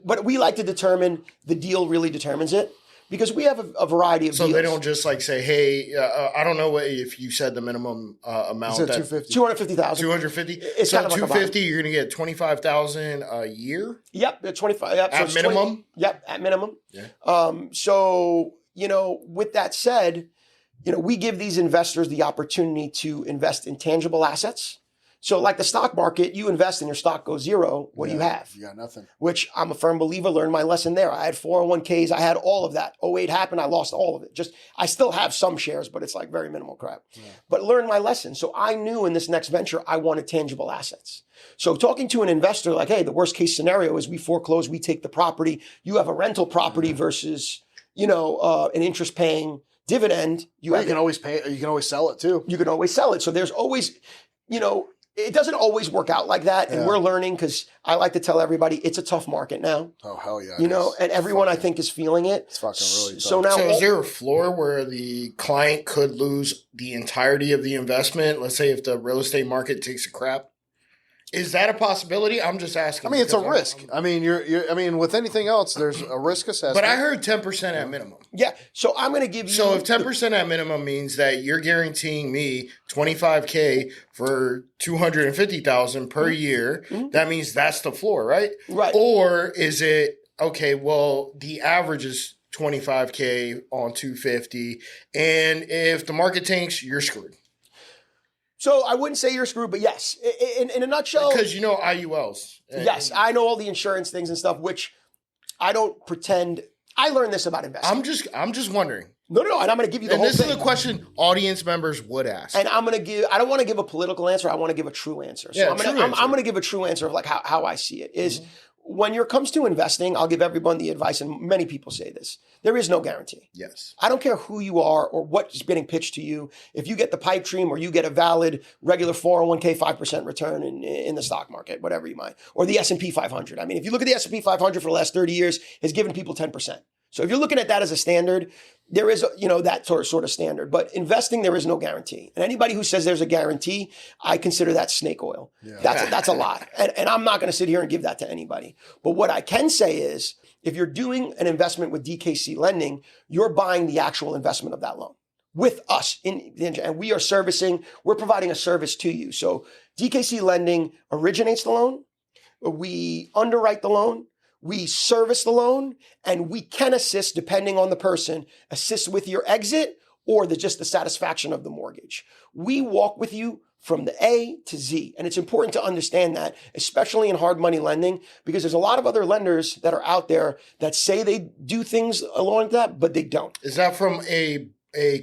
but we like to determine the deal really determines it. Because we have a variety of deals. So they don't just like say, hey, I don't know if you said the minimum amount. Is it 250? 250,000. 250? It's so kind of 250, you're going to get 25,000 a year? Yep, 25. Yep, at minimum? At minimum. Yeah. So, with that said, we give these investors the opportunity to invest in tangible assets, So like the stock market, you invest and your stock goes zero. What do you have? You got nothing. Which I'm a firm believer, learned my lesson there. I had 401ks. I had all of that. '08 happened. I lost all of it. I still have some shares, but it's like very minimal crap. Yeah. But learned my lesson. So I knew in this next venture, I wanted tangible assets. So talking to an investor like, hey, the worst case scenario is we foreclose, we take the property. You have a rental property versus, an interest paying dividend. You can always pay. You can always sell it too. You can always sell it. So there's always, it doesn't always work out like that. And we're learning because I like to tell everybody it's a tough market now. Oh, hell yeah. And everyone I think is feeling it. It's fucking really tough. So is there a floor where the client could lose the entirety of the investment? Let's say if the real estate market takes a crap. Is that a possibility? I'm just asking. I mean, it's a risk. I mean, with anything else, there's a risk assessment. But I heard 10% at minimum. Yeah. So I'm going to give you. So if 10% at minimum means that you're guaranteeing me $25K for $250,000 per year, that means that's the floor, right? Right. Or is it okay? Well, the average is $25K on $250, and if the market tanks, you're screwed. So I wouldn't say you're screwed, but yes, in a nutshell. Because you know IULs. Yes, I know all the insurance things and stuff, which I don't pretend. I learned this about investing. I'm just wondering. No, and I'm going to give you the whole thing. And this is a question audience members would ask. And I don't want to give a political answer. I want to give a true answer. So I'm going to give a true answer of like how I see it is when it comes to investing, I'll give everyone the advice, and many people say this. There is no guarantee. Yes. I don't care who you are or what's getting pitched to you. If you get the pipe dream or you get a valid regular 401k 5% return in the stock market, whatever you might, or the S&P 500. I mean, if you look at the S&P 500 for the last 30 years, it's given people 10%. So if you're looking at that as a standard, there is, that sort of standard. But investing, there is no guarantee. And anybody who says there's a guarantee, I consider that snake oil. Yeah. That's a lie. And I'm not going to sit here and give that to anybody. But what I can say is, if you're doing an investment with DKC Lending, you're buying the actual investment of that loan with us. And we're providing a service to you. So DKC Lending originates the loan. We underwrite the loan. We service the loan, and we can assist, depending on the person, assist with your exit or just the satisfaction of the mortgage. We walk with you from the A to Z. And it's important to understand that, especially in hard money lending, because there's a lot of other lenders that are out there that say they do things along that, but they don't. Is that from a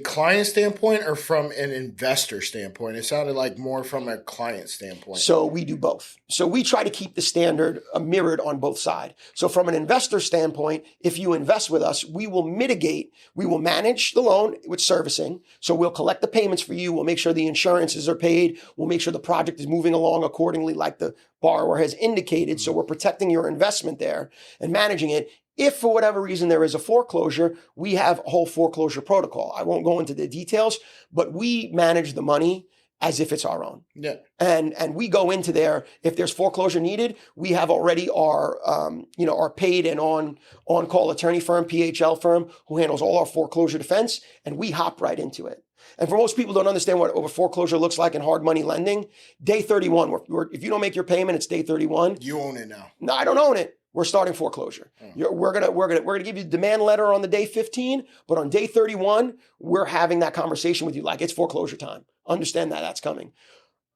client standpoint or from an investor standpoint? It sounded like more from a client standpoint. So we do both. So we try to keep the standard mirrored on both sides. So from an investor standpoint, if you invest with us, we will manage the loan with servicing. So we'll collect the payments for you. We'll make sure the insurances are paid. We'll make sure the project is moving along accordingly like the borrower has indicated. So we're protecting your investment there and managing it. If for whatever reason there is a foreclosure, we have a whole foreclosure protocol. I won't go into the details, but we manage the money as if it's our own. Yeah. And we go into there. If there's foreclosure needed, we have already our paid and on-call attorney firm, PHL firm, who handles all our foreclosure defense, and we hop right into it. And for most people who don't understand what a foreclosure looks like in hard money lending, day 31, if you don't make your payment, it's day 31. You own it now. No, I don't own it. We're starting foreclosure. We're gonna give you the demand letter on the day 15, but on day 31, we're having that conversation with you like it's foreclosure time. Understand that's coming.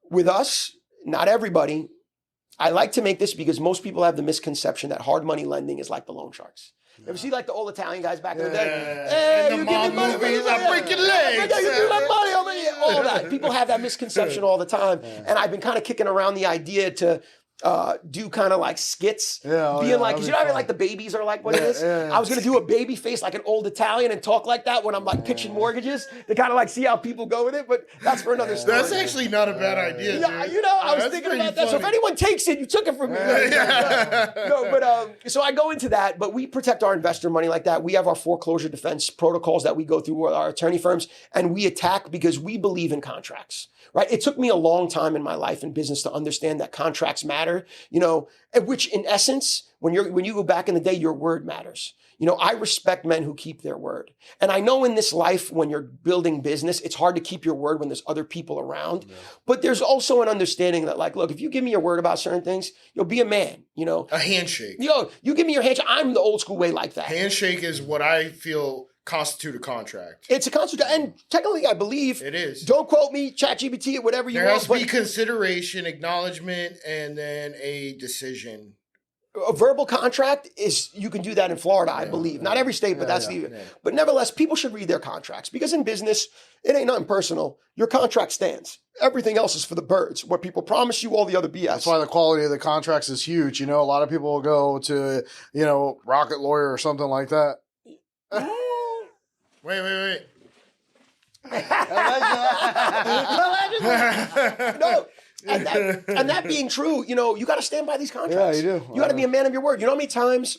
With us, not everybody. I like to make this because most people have the misconception that hard money lending is like the loan sharks. You ever see like the old Italian guys back in the day? Hey, and the mom movies, I break your legs. You do that money over here. All that. People have that misconception all the time. And I've been kind of kicking around the idea to do kind of like skits, being like, because like the babies are like what it is. I was gonna do a baby face like an old Italian and talk like that when I'm like pitching mortgages to kind of like see how people go with it. But that's for another story. That's actually not a bad idea. I was thinking about that. So if anyone takes it, you took it from me. So I go into that, but we protect our investor money like that. We have our foreclosure defense protocols that we go through with our attorney firms, and we attack because we believe in contracts. Right? It took me a long time in my life in business to understand that contracts matter, which in essence, when you go back in the day, your word matters. I respect men who keep their word. And I know in this life, when you're building business, it's hard to keep your word when there's other people around. Yeah. But there's also an understanding that like, look, if you give me your word about certain things, you'll be a man, A handshake. You give me your handshake. I'm the old school way like that. Handshake is what I feel constitute a contract. It's a contract, and technically, I believe It is. Don't quote me, ChatGPT, or whatever you There want. has to be consideration, acknowledgement, and then a decision. A verbal contract is, you can do that in Florida, I believe. Not every state, but that's But nevertheless, people should read their contracts, because in business, it ain't nothing personal. Your contract stands. Everything else is for the birds. What people promise you, all the other BS. That's why the quality of the contracts is huge. You know, a lot of people will go to, you know, Rocket Lawyer or something like that. Wait. No. And that being true, you know, you got to stand by these contracts. Yeah, you do. You got to be a man of your word. You know how many times,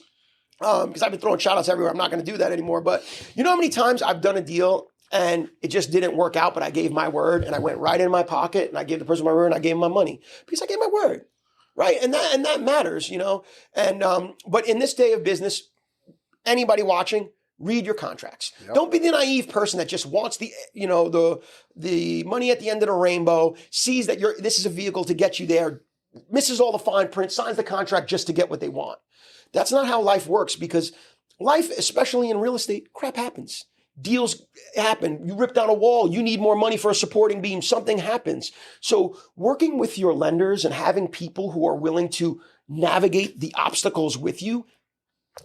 because I've been throwing shout outs everywhere. I'm not going to do that anymore. But you know how many times I've done a deal and it just didn't work out, but I gave my word and I went right in my pocket and I gave the person my word and I gave him my money because I gave my word. Right. And that matters, you know. And but in this day of business, anybody watching, read your contracts. Yep. Don't be the naive person that just wants the money at the end of the rainbow, sees that this is a vehicle to get you there, misses all the fine print, signs the contract just to get what they want. That's not how life works, because life, especially in real estate, crap happens. Deals happen. You rip down a wall. You need more money for a supporting beam. Something happens. So working with your lenders and having people who are willing to navigate the obstacles with you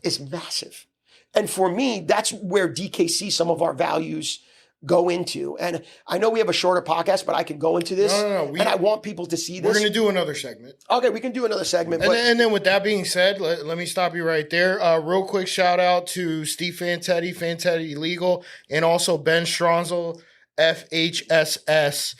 is massive. And for me, that's where DKC, some of our values go into. And I know we have a shorter podcast, but I can go into this. No. And I want people to see this. We're going to do another segment. Okay, we can do another segment. And then with that being said, let me stop you right there. Real quick shout out to Steve Fantetti, Fantetti Legal, and also Ben Stronzel, FHSS.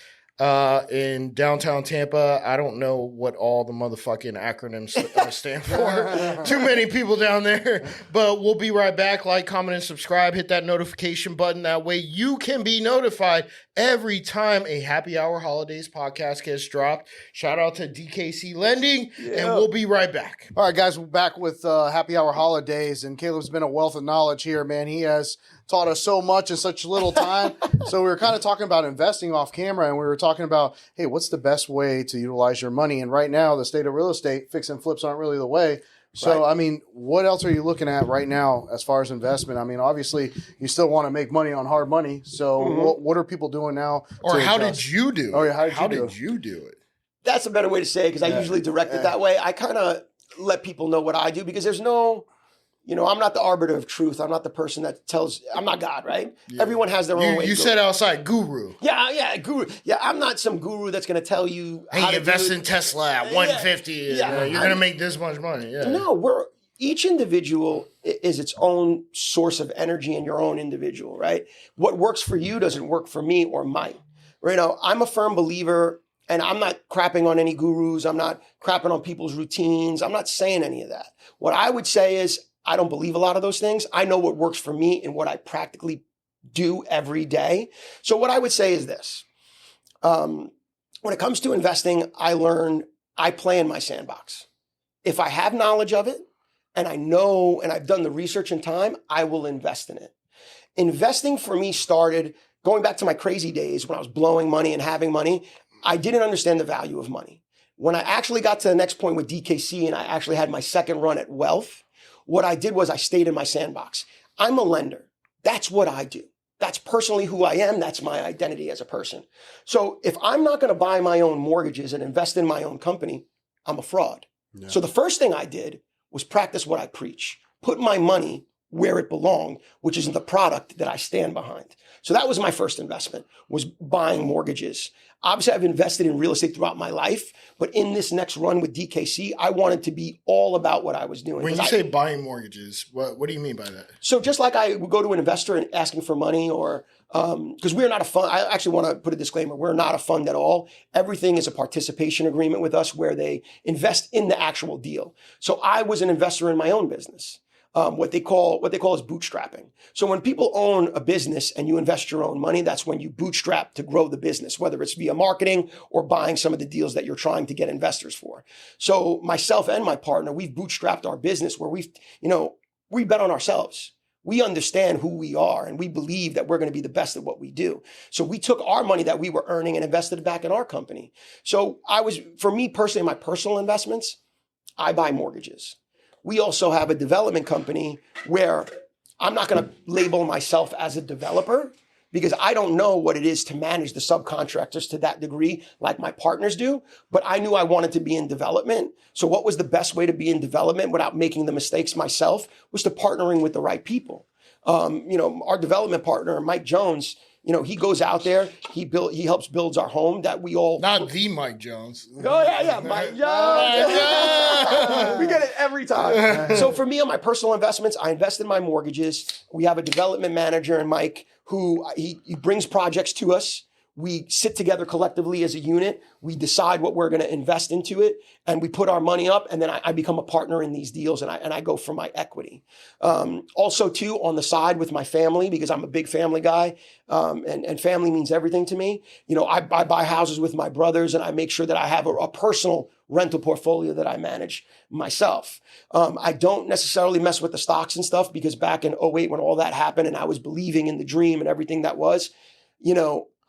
In downtown Tampa. I don't know what all the motherfucking acronyms stand for. Too many people down there. But we'll be right back. Like, comment, and subscribe. Hit that notification button. That way you can be notified every time a Happy Hour Holidays podcast gets dropped. Shout out to DKC Lending, and we'll be right back. All right, guys, we're back with Happy Hour Holidays, and Caleb's been a wealth of knowledge here, man. He has taught us so much in such little time. So we were kind of talking about investing off camera, and we were talking about, hey, what's the best way to utilize your money? And right now, the state of real estate, fix and flips aren't really the way. So, right. I mean, what else are you looking at right now as far as investment? I mean, obviously, you still want to make money on hard money. So what are people doing now? Or how did you do it? Oh, yeah, how did you do it? That's a better way to say it, because I usually direct it that way. I kind of let people know what I do, because there's no... You know, I'm not the arbiter of truth. I'm not the person that tells. I'm not God, right? Yeah. Everyone has their own way. You said outside guru. Yeah, guru. Yeah, I'm not some guru that's going to tell you. Hey, invest in Tesla at 150. Yeah, you're going to make this much money. Yeah. No, each individual is its own source of energy and your own individual, right? What works for you doesn't work for me or Mike. You know, I'm a firm believer, and I'm not crapping on any gurus. I'm not crapping on people's routines. I'm not saying any of that. What I would say is, I don't believe a lot of those things. I know what works for me and what I practically do every day. So what I would say is this. When it comes to investing, I play in my sandbox. If I have knowledge of it and I know and I've done the research and time, I will invest in it. Investing for me started going back to my crazy days when I was blowing money and having money. I didn't understand the value of money. When I actually got to the next point with DKC and I actually had my second run at wealth, what I did was I stayed in my sandbox. I'm a lender. That's what I do. That's personally who I am. That's my identity as a person. So if I'm not going to buy my own mortgages and invest in my own company, I'm a fraud. Yeah. So the first thing I did was practice what I preach. Put my money where it belonged, which is in the product that I stand behind. So that was my first investment, was buying mortgages. Obviously, I've invested in real estate throughout my life, but in this next run with DKC, I wanted to be all about what I was doing. When you say buying mortgages, what do you mean by that? So just like I would go to an investor and asking for money, or because we're not a fund. I actually want to put a disclaimer. We're not a fund at all. Everything is a participation agreement with us where they invest in the actual deal. So I was an investor in my own business. What they call is bootstrapping. So when people own a business and you invest your own money, that's when you bootstrap to grow the business, whether it's via marketing or buying some of the deals that you're trying to get investors for. So myself and my partner, we've bootstrapped our business where we bet on ourselves. We understand who we are and we believe that we're going to be the best at what we do. So we took our money that we were earning and invested it back in our company. So for me personally, my personal investments, I buy mortgages. We also have a development company where I'm not going to label myself as a developer because I don't know what it is to manage the subcontractors to that degree like my partners do, but I knew I wanted to be in development. So what was the best way to be in development without making the mistakes myself was to partnering with the right people. Our development partner, Mike Jones, he goes out there, he helps builds our home that we all. Not the Mike Jones. Oh, yeah, Mike Jones. We get it every time. So for me, on my personal investments, I invest in my mortgages. We have a development manager in Mike who he brings projects to us. We sit together collectively as a unit. We decide what we're going to invest into it, and we put our money up. And then I become a partner in these deals, and I go for my equity. Also, too, on the side with my family, because I'm a big family guy, and family means everything to me. I buy houses with my brothers, and I make sure that I have a personal rental portfolio that I manage myself. I don't necessarily mess with the stocks and stuff because back in '08 when all that happened, and I was believing in the dream and everything that was,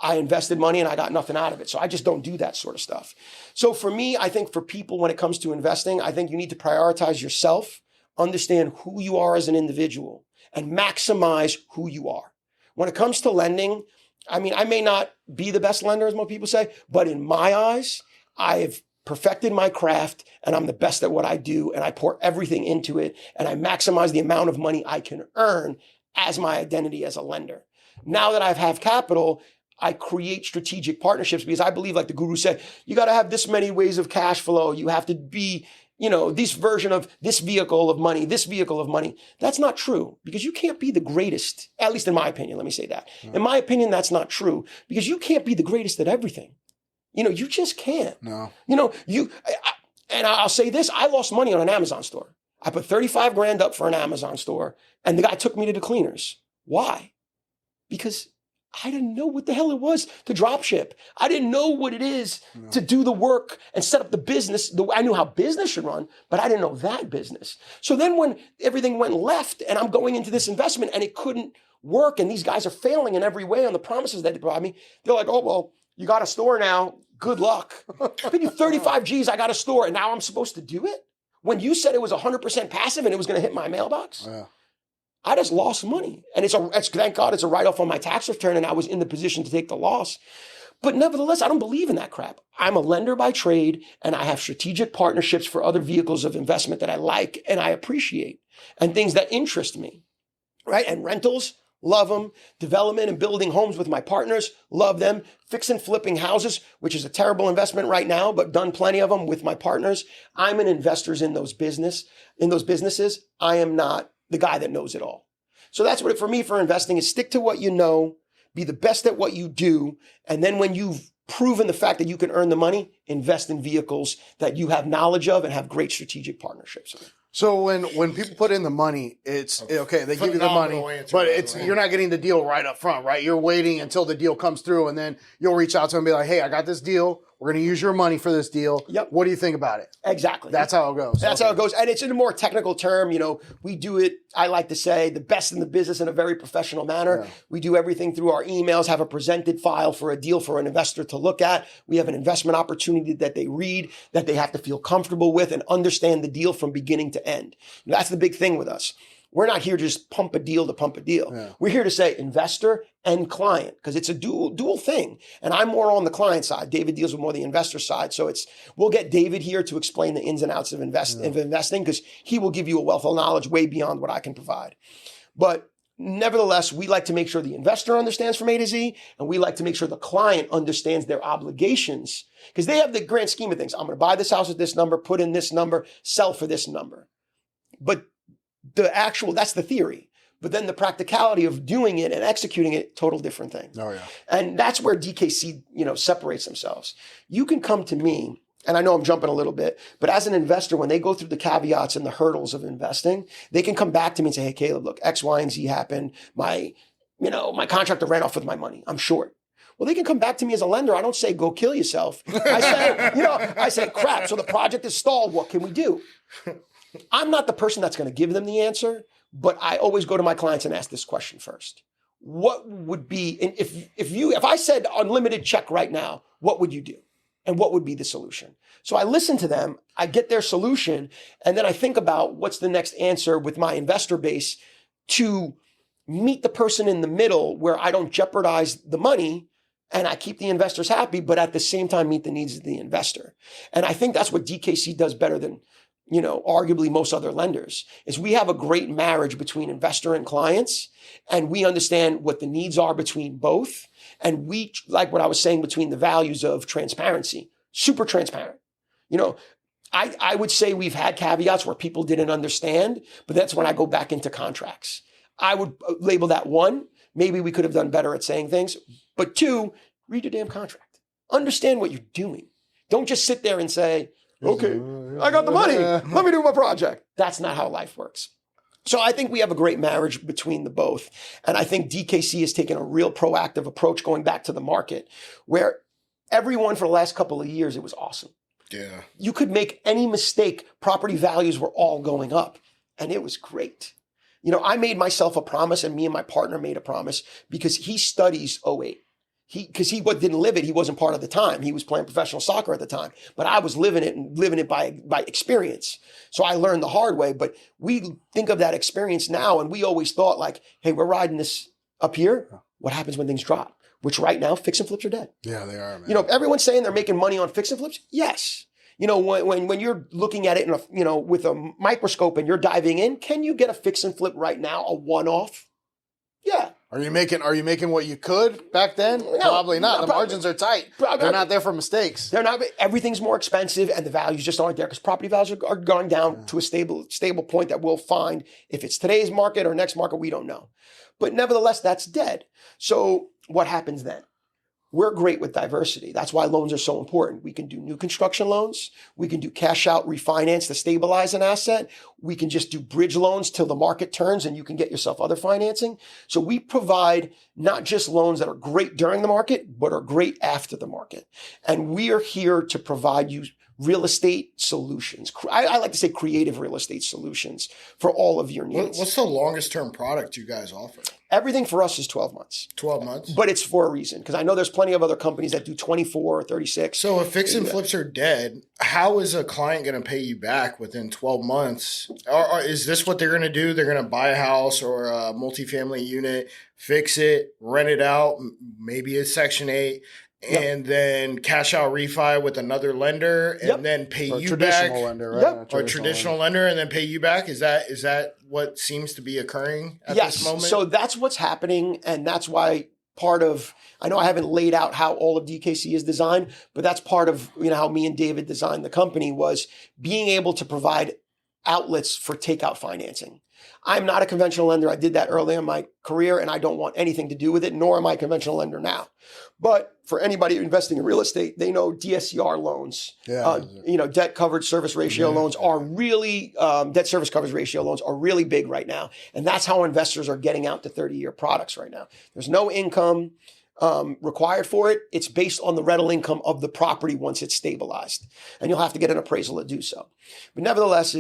I invested money and I got nothing out of it. So I just don't do that sort of stuff. So for me, I think for people, when it comes to investing, I think you need to prioritize yourself, understand who you are as an individual, and maximize who you are. When it comes to lending, I may not be the best lender, as most people say, but in my eyes, I've perfected my craft and I'm the best at what I do, and I pour everything into it, and I maximize the amount of money I can earn as my identity as a lender. Now that I have capital, I create strategic partnerships because I believe, like the guru said, you got to have this many ways of cash flow. You have to be, this version of this vehicle of money, this vehicle of money. That's not true because you can't be the greatest, at least in my opinion. Let me say that. In my opinion, that's not true because you can't be the greatest at everything. You just can't. No. And I'll say this, I lost money on an Amazon store. I put 35 grand up for an Amazon store and the guy took me to the cleaners. Why? Because I didn't know what the hell it was to drop ship. I didn't know what it is to do the work and set up the business. I knew how business should run, but I didn't know that business. So then when everything went left and I'm going into this investment and it couldn't work and these guys are failing in every way on the promises that they brought me, they're like, oh, well, you got a store now. Good luck. I paid you 35 G's. I got a store and now I'm supposed to do it? When you said it was 100% passive and it was going to hit my mailbox? Yeah. I just lost money. And thank God it's a write-off on my tax return and I was in the position to take the loss. But nevertheless, I don't believe in that crap. I'm a lender by trade and I have strategic partnerships for other vehicles of investment that I like and I appreciate and things that interest me, right? And rentals, love them. Development and building homes with my partners, love them. Fix and flipping houses, which is a terrible investment right now, but done plenty of them with my partners. I'm an investor in those businesses. I am not the guy that knows it all. So that's what for me for investing is stick to what you know, be the best at what you do. And then when you've proven the fact that you can earn the money, invest in vehicles that you have knowledge of and have great strategic partnerships with. So when people put in the money, it's okay. They give you the money, but you're not getting the deal right up front, right? You're waiting until the deal comes through, and then you'll reach out to them and be like, "Hey, I got this deal. We're going to use your money for this deal. Yep. What do you think about it?" Exactly. That's how it goes. That's how it goes. And it's in a more technical term. We do it, I like to say, the best in the business in a very professional manner. Yeah. We do everything through our emails, have a presented file for a deal for an investor to look at. We have an investment opportunity that they read, that they have to feel comfortable with and understand the deal from beginning to end. That's the big thing with us. We're not here to just pump a deal to pump a deal. Yeah. We're here to say investor and client because it's a dual thing. And I'm more on the client side. David deals with more the investor side. So we'll get David here to explain the ins and outs of investing because he will give you a wealth of knowledge way beyond what I can provide. But nevertheless, we like to make sure the investor understands from A to Z, and we like to make sure the client understands their obligations because they have the grand scheme of things. I'm going to buy this house at this number, put in this number, sell for this number. But that's the theory. But then the practicality of doing it and executing it, total different thing. Oh, yeah. And that's where DKC, separates themselves. You can come to me, and I know I'm jumping a little bit, but as an investor, when they go through the caveats and the hurdles of investing, they can come back to me and say, hey, Caleb, look, X, Y, and Z happened. My contractor ran off with my money. I'm short. Well, they can come back to me as a lender. I don't say, go kill yourself. I say, crap. So the project is stalled. What can we do? I'm not the person that's going to give them the answer, but I always go to my clients and ask this question first. What would be, if I said unlimited check right now, what would you do? And what would be the solution? So I listen to them, I get their solution, and then I think about what's the next answer with my investor base to meet the person in the middle where I don't jeopardize the money and I keep the investors happy, but at the same time meet the needs of the investor. And I think that's what DKC does better than, arguably most other lenders, is we have a great marriage between investor and clients, and we understand what the needs are between both. And we, like what I was saying, between the values of transparency, super transparent. I would say we've had caveats where people didn't understand, but that's when I go back into contracts. I would label that one. Maybe we could have done better at saying things. But two, read your damn contract. Understand what you're doing. Don't just sit there and say, okay, I got the money. Let me do my project. That's not how life works. So I think we have a great marriage between the both. And I think DKC has taken a real proactive approach going back to the market, where everyone for the last couple of years, it was awesome. Yeah. You could make any mistake. Property values were all going up, and it was great. I made myself a promise, and me and my partner made a promise, because he studies '08. Because he didn't live it. He wasn't part of the time. He was playing professional soccer at the time, but I was living it by experience. So I learned the hard way. But we think of that experience now, and we always thought like, hey, we're riding this up here. What happens when things drop? Which right now, fix and flips are dead. Yeah, they are, man. Everyone's saying they're making money on fix and flips. Yes. When you're looking at it with a microscope and you're diving in, can you get a fix and flip right now, a one-off? Yeah. Are you making what you could back then? No, probably not. The margins are tight. They're not there for mistakes. They're not. Everything's more expensive, and the values just aren't there because property values are going down to a stable point that we'll find. If it's today's market or next market, we don't know. But nevertheless, that's dead. So what happens then? We're great with diversity. That's why loans are so important. We can do new construction loans. We can do cash out refinance to stabilize an asset. We can just do bridge loans till the market turns and you can get yourself other financing. So we provide not just loans that are great during the market, but are great after the market. And we are here to provide you real estate solutions. I like to say creative real estate solutions for all of your needs. What's the longest term product you guys offer? Everything for us is 12 months. 12 months? But it's for a reason, because I know there's plenty of other companies that do 24 or 36. So if fix and flips are dead, how is a client going to pay you back within 12 months? Or is this what they're going to do? They're going to buy a house or a multifamily unit, fix it, rent it out, maybe a Section 8, and then cash out refi with another lender and then pay you back. Lender, right? Or traditional lender and then pay you back. Is that what seems to be occurring at this moment? So that's what's happening, and that's why part of, I know I haven't laid out how all of DKC is designed, but that's part of how me and David designed the company, was being able to provide outlets for takeout financing. I'm not a conventional lender. I did that early in my career, and I don't want anything to do with it, nor am I a conventional lender now. But for anybody investing in real estate, they know DSCR loans, debt coverage service ratio loans are really, debt service coverage ratio loans are really big right now. And that's how investors are getting out to 30-year products right now. There's no income required for it. It's based on the rental income of the property once it's stabilized. And you'll have to get an appraisal to do so. But nevertheless,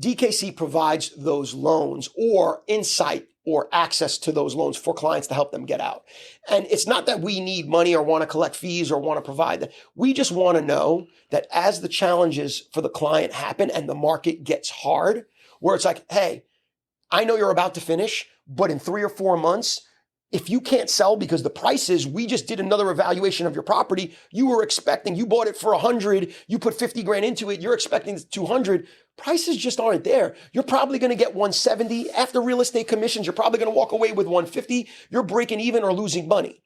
DKC provides those loans or insight or access to those loans for clients to help them get out. And it's not that we need money or want to collect fees or want to provide that. We just want to know that as the challenges for the client happen and the market gets hard, where it's like, hey, I know you're about to finish, but in 3 or 4 months, if you can't sell because the prices, we just did another evaluation of your property, you bought it for 100, you put 50 grand into it, you're expecting 200, prices just aren't there. You're probably going to get 170. After real estate commissions, you're probably going to walk away with 150. You're breaking even or losing money.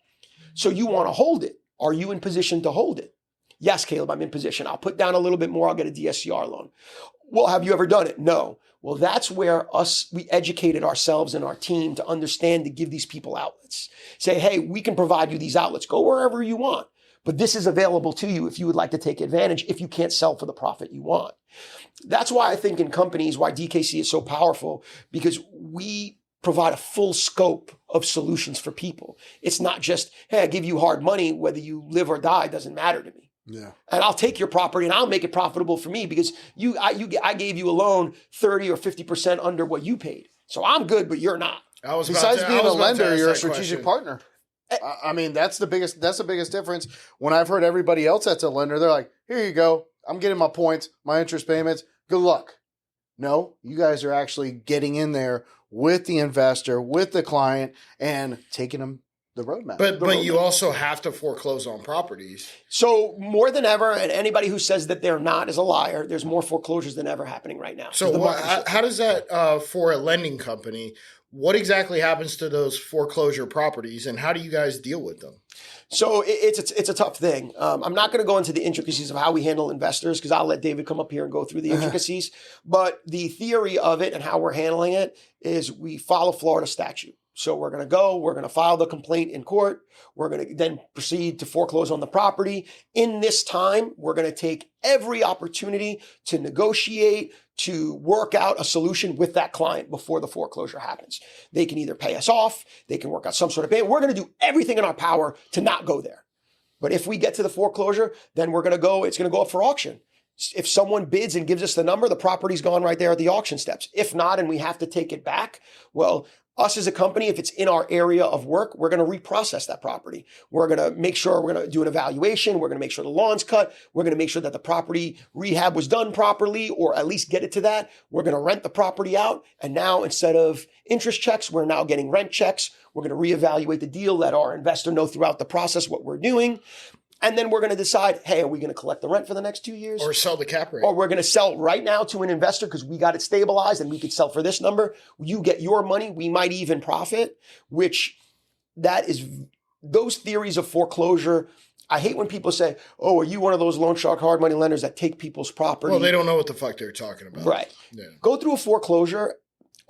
So you want to hold it. Are you in position to hold it? Yes, Caleb, I'm in position. I'll put down a little bit more. I'll get a DSCR loan. Well, have you ever done it? No. Well, that's where we educated ourselves and our team to understand to give these people outlets. Say, hey, we can provide you these outlets. Go wherever you want. But this is available to you if you would like to take advantage, if you can't sell for the profit you want. That's why I think in companies, why DKC is so powerful, because we provide a full scope of solutions for people. It's not just, hey, I give you hard money, whether you live or die, doesn't matter to me. Yeah. And I'll take your property and I'll make it profitable for me because I gave you a loan 30 or 50% under what you paid. So I'm good, but you're not. Besides being a lender, you're a strategic partner. I mean, that's the biggest difference. When I've heard everybody else that's a lender, they're like, here you go. I'm getting my points, my interest payments. Good luck. No, you guys are actually getting in there with the investor, with the client, and taking them the roadmap. But you also have to foreclose on properties. So more than ever, and anybody who says that they're not is a liar. There's more foreclosures than ever happening right now. So how does that, for a lending company, what exactly happens to those foreclosure properties, and how do you guys deal with them? So it's a tough thing. I'm not going to go into the intricacies of how we handle investors because I'll let David come up here and go through the intricacies. But the theory of it and how we're handling it is we follow Florida statute. So we're going to file the complaint in court. We're going to then proceed to foreclose on the property. In this time, we're going to take every opportunity to negotiate, to work out a solution with that client before the foreclosure happens. They can either pay us off, they can work out some sort of payment. We're going to do everything in our power to not go there. But if we get to the foreclosure, then it's going to go up for auction. If someone bids and gives us the number, the property's gone right there at the auction steps. If not, and we have to take it back, well, us as a company, if it's in our area of work, we're going to reprocess that property. We're going to make sure we're going to do an evaluation. We're going to make sure the lawn's cut. We're going to make sure that the property rehab was done properly, or at least get it to that. We're going to rent the property out. And now instead of interest checks, we're now getting rent checks. We're going to reevaluate the deal, let our investor know throughout the process what we're doing. And then we're going to decide, hey, are we going to collect the rent for the next 2 years? Or sell the cap rate. Or we're going to sell right now to an investor because we got it stabilized and we could sell for this number. You get your money. We might even profit, which those theories of foreclosure. I hate when people say, oh, are you one of those loan shark hard money lenders that take people's property? Well, they don't know what the fuck they're talking about. Right. Yeah. Go through a foreclosure.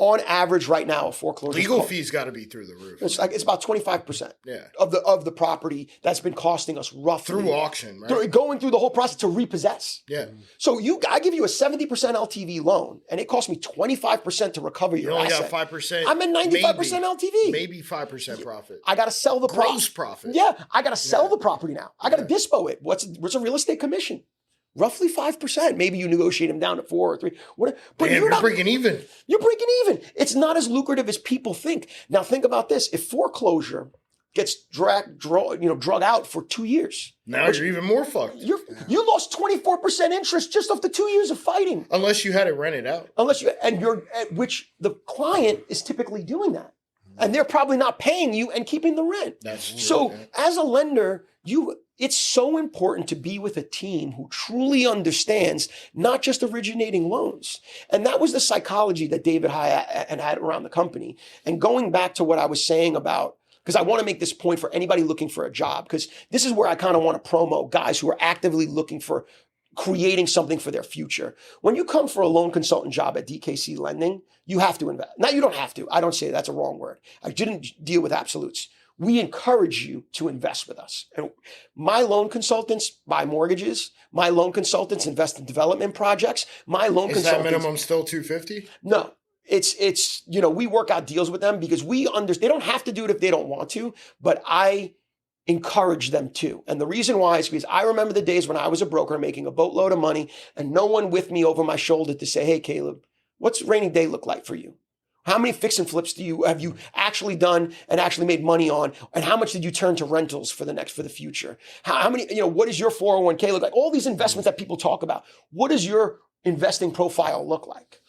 On average, right now, a foreclosure legal fees got to be through the roof. It's about 25% yeah. of the property that's been costing us roughly through auction, right? Going through the whole process to repossess. Yeah. So I give you a 70% LTV loan, and it costs me 25% to recover your asset. You only got 5%. I'm at 95% LTV. Maybe 5% profit. I got to sell the gross profit. Yeah, I got to sell the property now. I got to dispo it. What's a real estate commission? Roughly 5%. Maybe you negotiate them down to 4 or 3. But you're breaking even. You're breaking even. It's not as lucrative as people think. Now think about this: if foreclosure gets drug out for 2 years, now you're even more fucked. You lost 24% interest just off the 2 years of fighting. Unless you had it rented out. Which the client is typically doing that, and they're probably not paying you and keeping the rent. That's true. So as a lender, it's so important to be with a team who truly understands not just originating loans. And that was the psychology that David had around the company. And going back to what I was saying about, because I want to make this point for anybody looking for a job, because this is where I kind of want to promo guys who are actively looking for creating something for their future. When you come for a loan consultant job at DKC Lending, you have to invest. Now, you don't have to. I don't say that's a wrong word. I didn't deal with absolutes. We encourage you to invest with us. And my loan consultants buy mortgages. My loan consultants invest in development projects. My loan consultants. Is that minimum still $250? No. It's we work out deals with them because we understand they don't have to do it if they don't want to, but I encourage them to. And the reason why is because I remember the days when I was a broker making a boatload of money and no one with me over my shoulder to say, hey, Caleb, what's rainy day look like for you? How many fix and flips have you actually done and actually made money on? And how much did you turn to rentals for the future? How many, what does your 401k look like? All these investments that people talk about. What does your investing profile look like?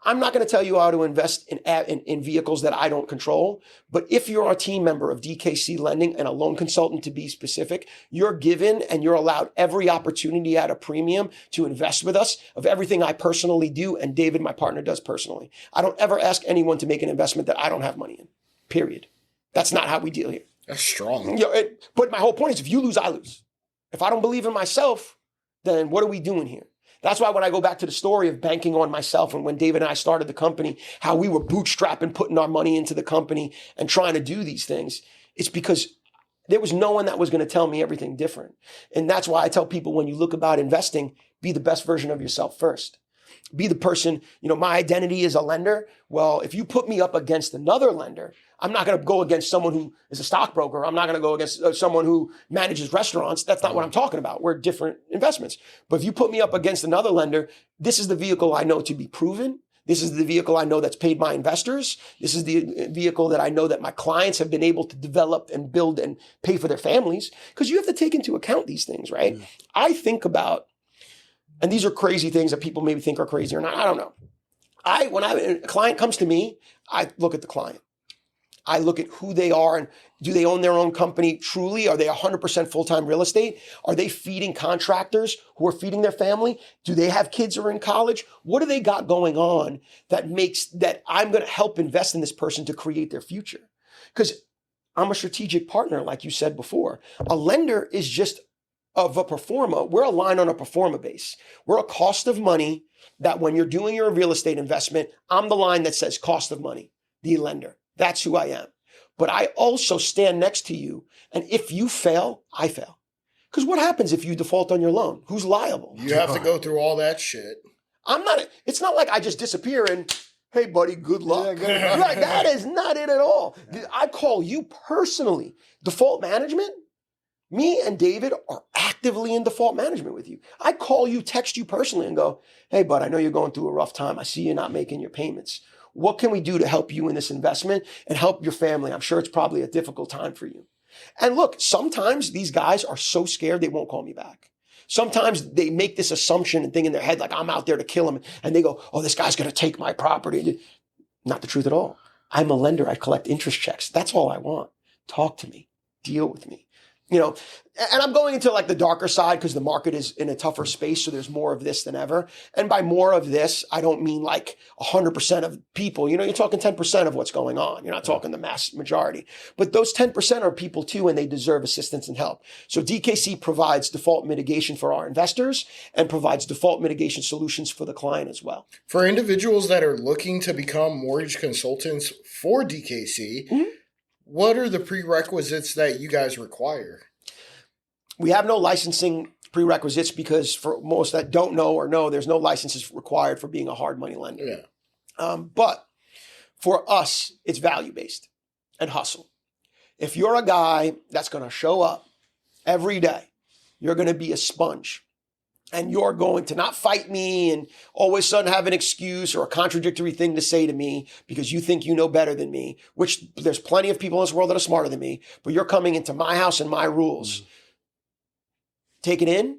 I'm not going to tell you how to invest in vehicles that I don't control. But if you're a team member of DKC Lending and a loan consultant to be specific, you're given and you're allowed every opportunity at a premium to invest with us of everything I personally do and David, my partner, does personally. I don't ever ask anyone to make an investment that I don't have money in, period. That's not how we deal here. That's strong. But my whole point is if you lose, I lose. If I don't believe in myself, then what are we doing here? That's why when I go back to the story of banking on myself and when David and I started the company, how we were bootstrapping, putting our money into the company and trying to do these things, it's because there was no one that was going to tell me everything different. And that's why I tell people when you look about investing, be the best version of yourself first. Be the person, my identity is a lender. Well, if you put me up against another lender, I'm not going to go against someone who is a stockbroker. I'm not going to go against someone who manages restaurants. That's not what I'm talking about. We're different investments. But if you put me up against another lender, this is the vehicle I know to be proven. This is the vehicle I know that's paid my investors. This is the vehicle that I know that my clients have been able to develop and build and pay for their families. Because you have to take into account these things, right? I think about, and these are crazy things that people maybe think are crazy or not. I don't know. when a client comes to me, I look at the client. I look at who they are and do they own their own company truly? Are they 100% full-time real estate? Are they feeding contractors who are feeding their family? Do they have kids who are in college? What do they got going on that I'm going to help invest in this person to create their future? Because I'm a strategic partner, like you said before. A lender is just of a performer. We're aligned on a performer base. We're a cost of money that when you're doing your real estate investment, I'm the line that says cost of money, the lender. That's who I am. But I also stand next to you. And if you fail, I fail. Because what happens if you default on your loan? Who's liable? You have to go through all that shit. It's not like I just disappear and, hey, buddy, good luck. Yeah, Like, that is not it at all. I call you personally. Default management, me and David are actively in default management with you. I call you, text you personally and go, hey, bud, I know you're going through a rough time. I see you're not making your payments. What can we do to help you in this investment and help your family? I'm sure it's probably a difficult time for you. And look, sometimes these guys are so scared they won't call me back. Sometimes they make this assumption and thing in their head like I'm out there to kill them. And they go, oh, this guy's going to take my property. Not the truth at all. I'm a lender. I collect interest checks. That's all I want. Talk to me. Deal with me. You know, and I'm going into like the darker side because the market is in a tougher space. So there's more of this than ever. And by more of this, I don't mean like 100% of people. You know, you're talking 10% of what's going on. You're not talking the mass majority. But those 10% are people too, and they deserve assistance and help. So DKC provides default mitigation for our investors and provides default mitigation solutions for the client as well. For individuals that are looking to become mortgage consultants for DKC, what are the prerequisites that you guys require? We have no licensing prerequisites because for most that don't know or know, there's no licenses required for being a hard money lender. Yeah. But for us, it's value-based and hustle. If you're a guy that's going to show up every day, you're going to be a sponge. And you're going to not fight me and always suddenly have an excuse or a contradictory thing to say to me because you think you know better than me, which there's plenty of people in this world that are smarter than me, but you're coming into my house and my rules. Take it in,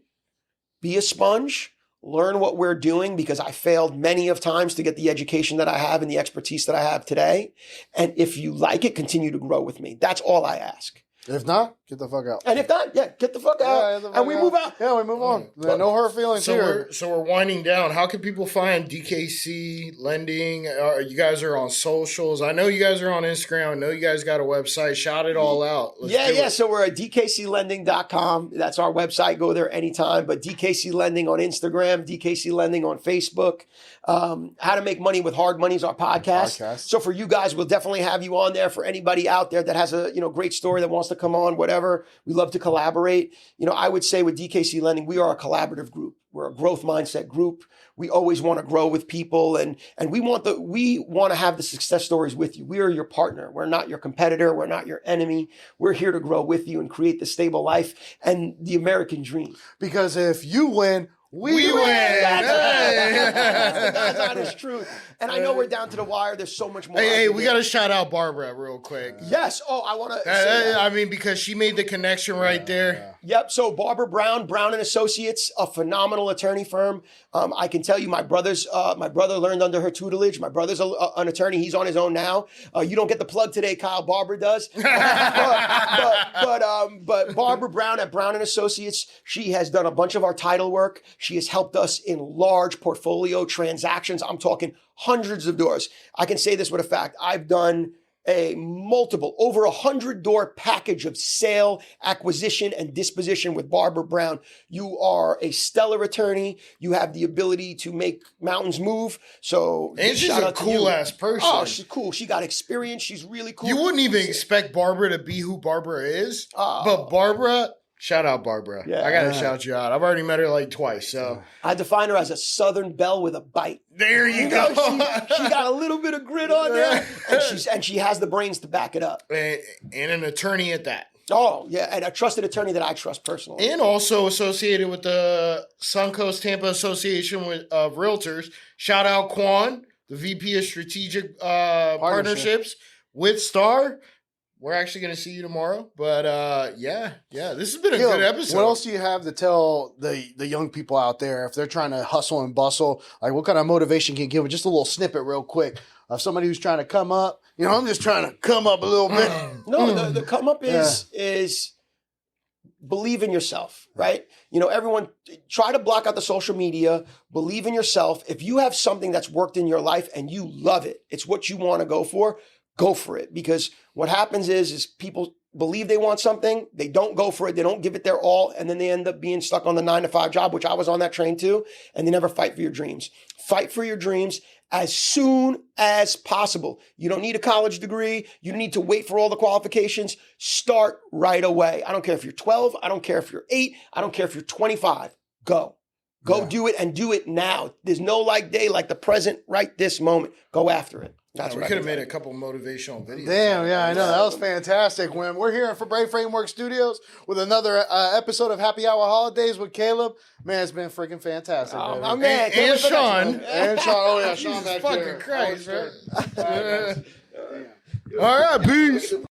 be a sponge, learn what we're doing because I failed many of times to get the education that I have and the expertise that I have today. And if you like it, continue to grow with me. That's all I ask. If not, get the fuck out. And if not, get the fuck out. Yeah, and we move out. Yeah, we move on. No hurt feelings here. So we're winding down. How can people find DKC Lending? You guys are on socials. I know you guys are on Instagram. I know you guys got a website. Shout it all out. Yeah. So we're at dkclending.com. That's our website. Go there anytime. But DKC Lending on Instagram, DKC Lending on Facebook. How to Make Money with Hard Money is our podcast. So for you guys, we'll definitely have you on there. For anybody out there that has a great story that wants to come on, whatever, we love to collaborate. I would say with DKC Lending, we are a collaborative group. We're a growth mindset group. We always want to grow with people, and we want to have the success stories with you. We are your partner. We're not your competitor. We're not your enemy. We're here to grow with you and create the stable life and the American dream. Because if you win, we win. That's the God's honest truth. And I know we're down to the wire. There's so much more. Hey, we got to shout out Barbara real quick. Yes. Oh, I want to. I mean, because she made the connection right there. Yep. So Barbara Brown and Associates, a phenomenal attorney firm. I can tell you, my brother learned under her tutelage. My brother's an attorney. He's on his own now. You don't get the plug today, Kyle. Barbara does. But Barbara Brown at Brown and Associates, she has done a bunch of our title work. She has helped us in large portfolio transactions. I'm talking hundreds of doors. I can say this with a fact. I've done over 100 door package of sale, acquisition, and disposition with Barbara Brown. You are a stellar attorney. You have the ability to make mountains move. And she's a cool ass person. Oh, she's cool. She got experience. She's really cool. You wouldn't even expect Barbara to be who Barbara is, but Barbara. Shout out, Barbara. Yeah. I got to shout you out. I've already met her like twice. So I define her as a Southern belle with a bite. There you go. She got a little bit of grit on there, and she has the brains to back it up. And an attorney at that. Oh, yeah, and a trusted attorney that I trust personally. And also associated with the Suncoast Tampa Association of Realtors. Shout out Quan, the VP of Strategic Partnerships with Star. we're actually going to see you tomorrow. But yeah, this has been a good episode. What else do you have to tell the young people out there if they're trying to hustle and bustle? Like, what kind of motivation can you give? Just a little snippet real quick of somebody who's trying to come up. You know, I'm just trying to come up a little bit. No, the come up is believe in yourself, right? You know, everyone try to block out the social media, believe in yourself. If you have something that's worked in your life and you love it, it's what you want to go for it. Because what happens is people believe they want something, they don't go for it, they don't give it their all, and then they end up being stuck on the 9-to-5 job, which I was on that train too, and they never fight for your dreams. Fight for your dreams as soon as possible. You don't need a college degree. You don't need to wait for all the qualifications. Start right away. I don't care if you're 12. I don't care if you're 8. I don't care if you're 25. Go do it, and do it now. There's no day like the present right this moment. Go after it. That's we could have made a couple motivational videos. Damn, yeah, I know. That was fantastic. When we're here for Brave Framework Studios with another episode of Happy Hour Holidays with Caleb. Man, it's been freaking fantastic. My man. And Sean. And Sean. Oh, yeah, Sean back fucking there. Christ, man. All right, peace.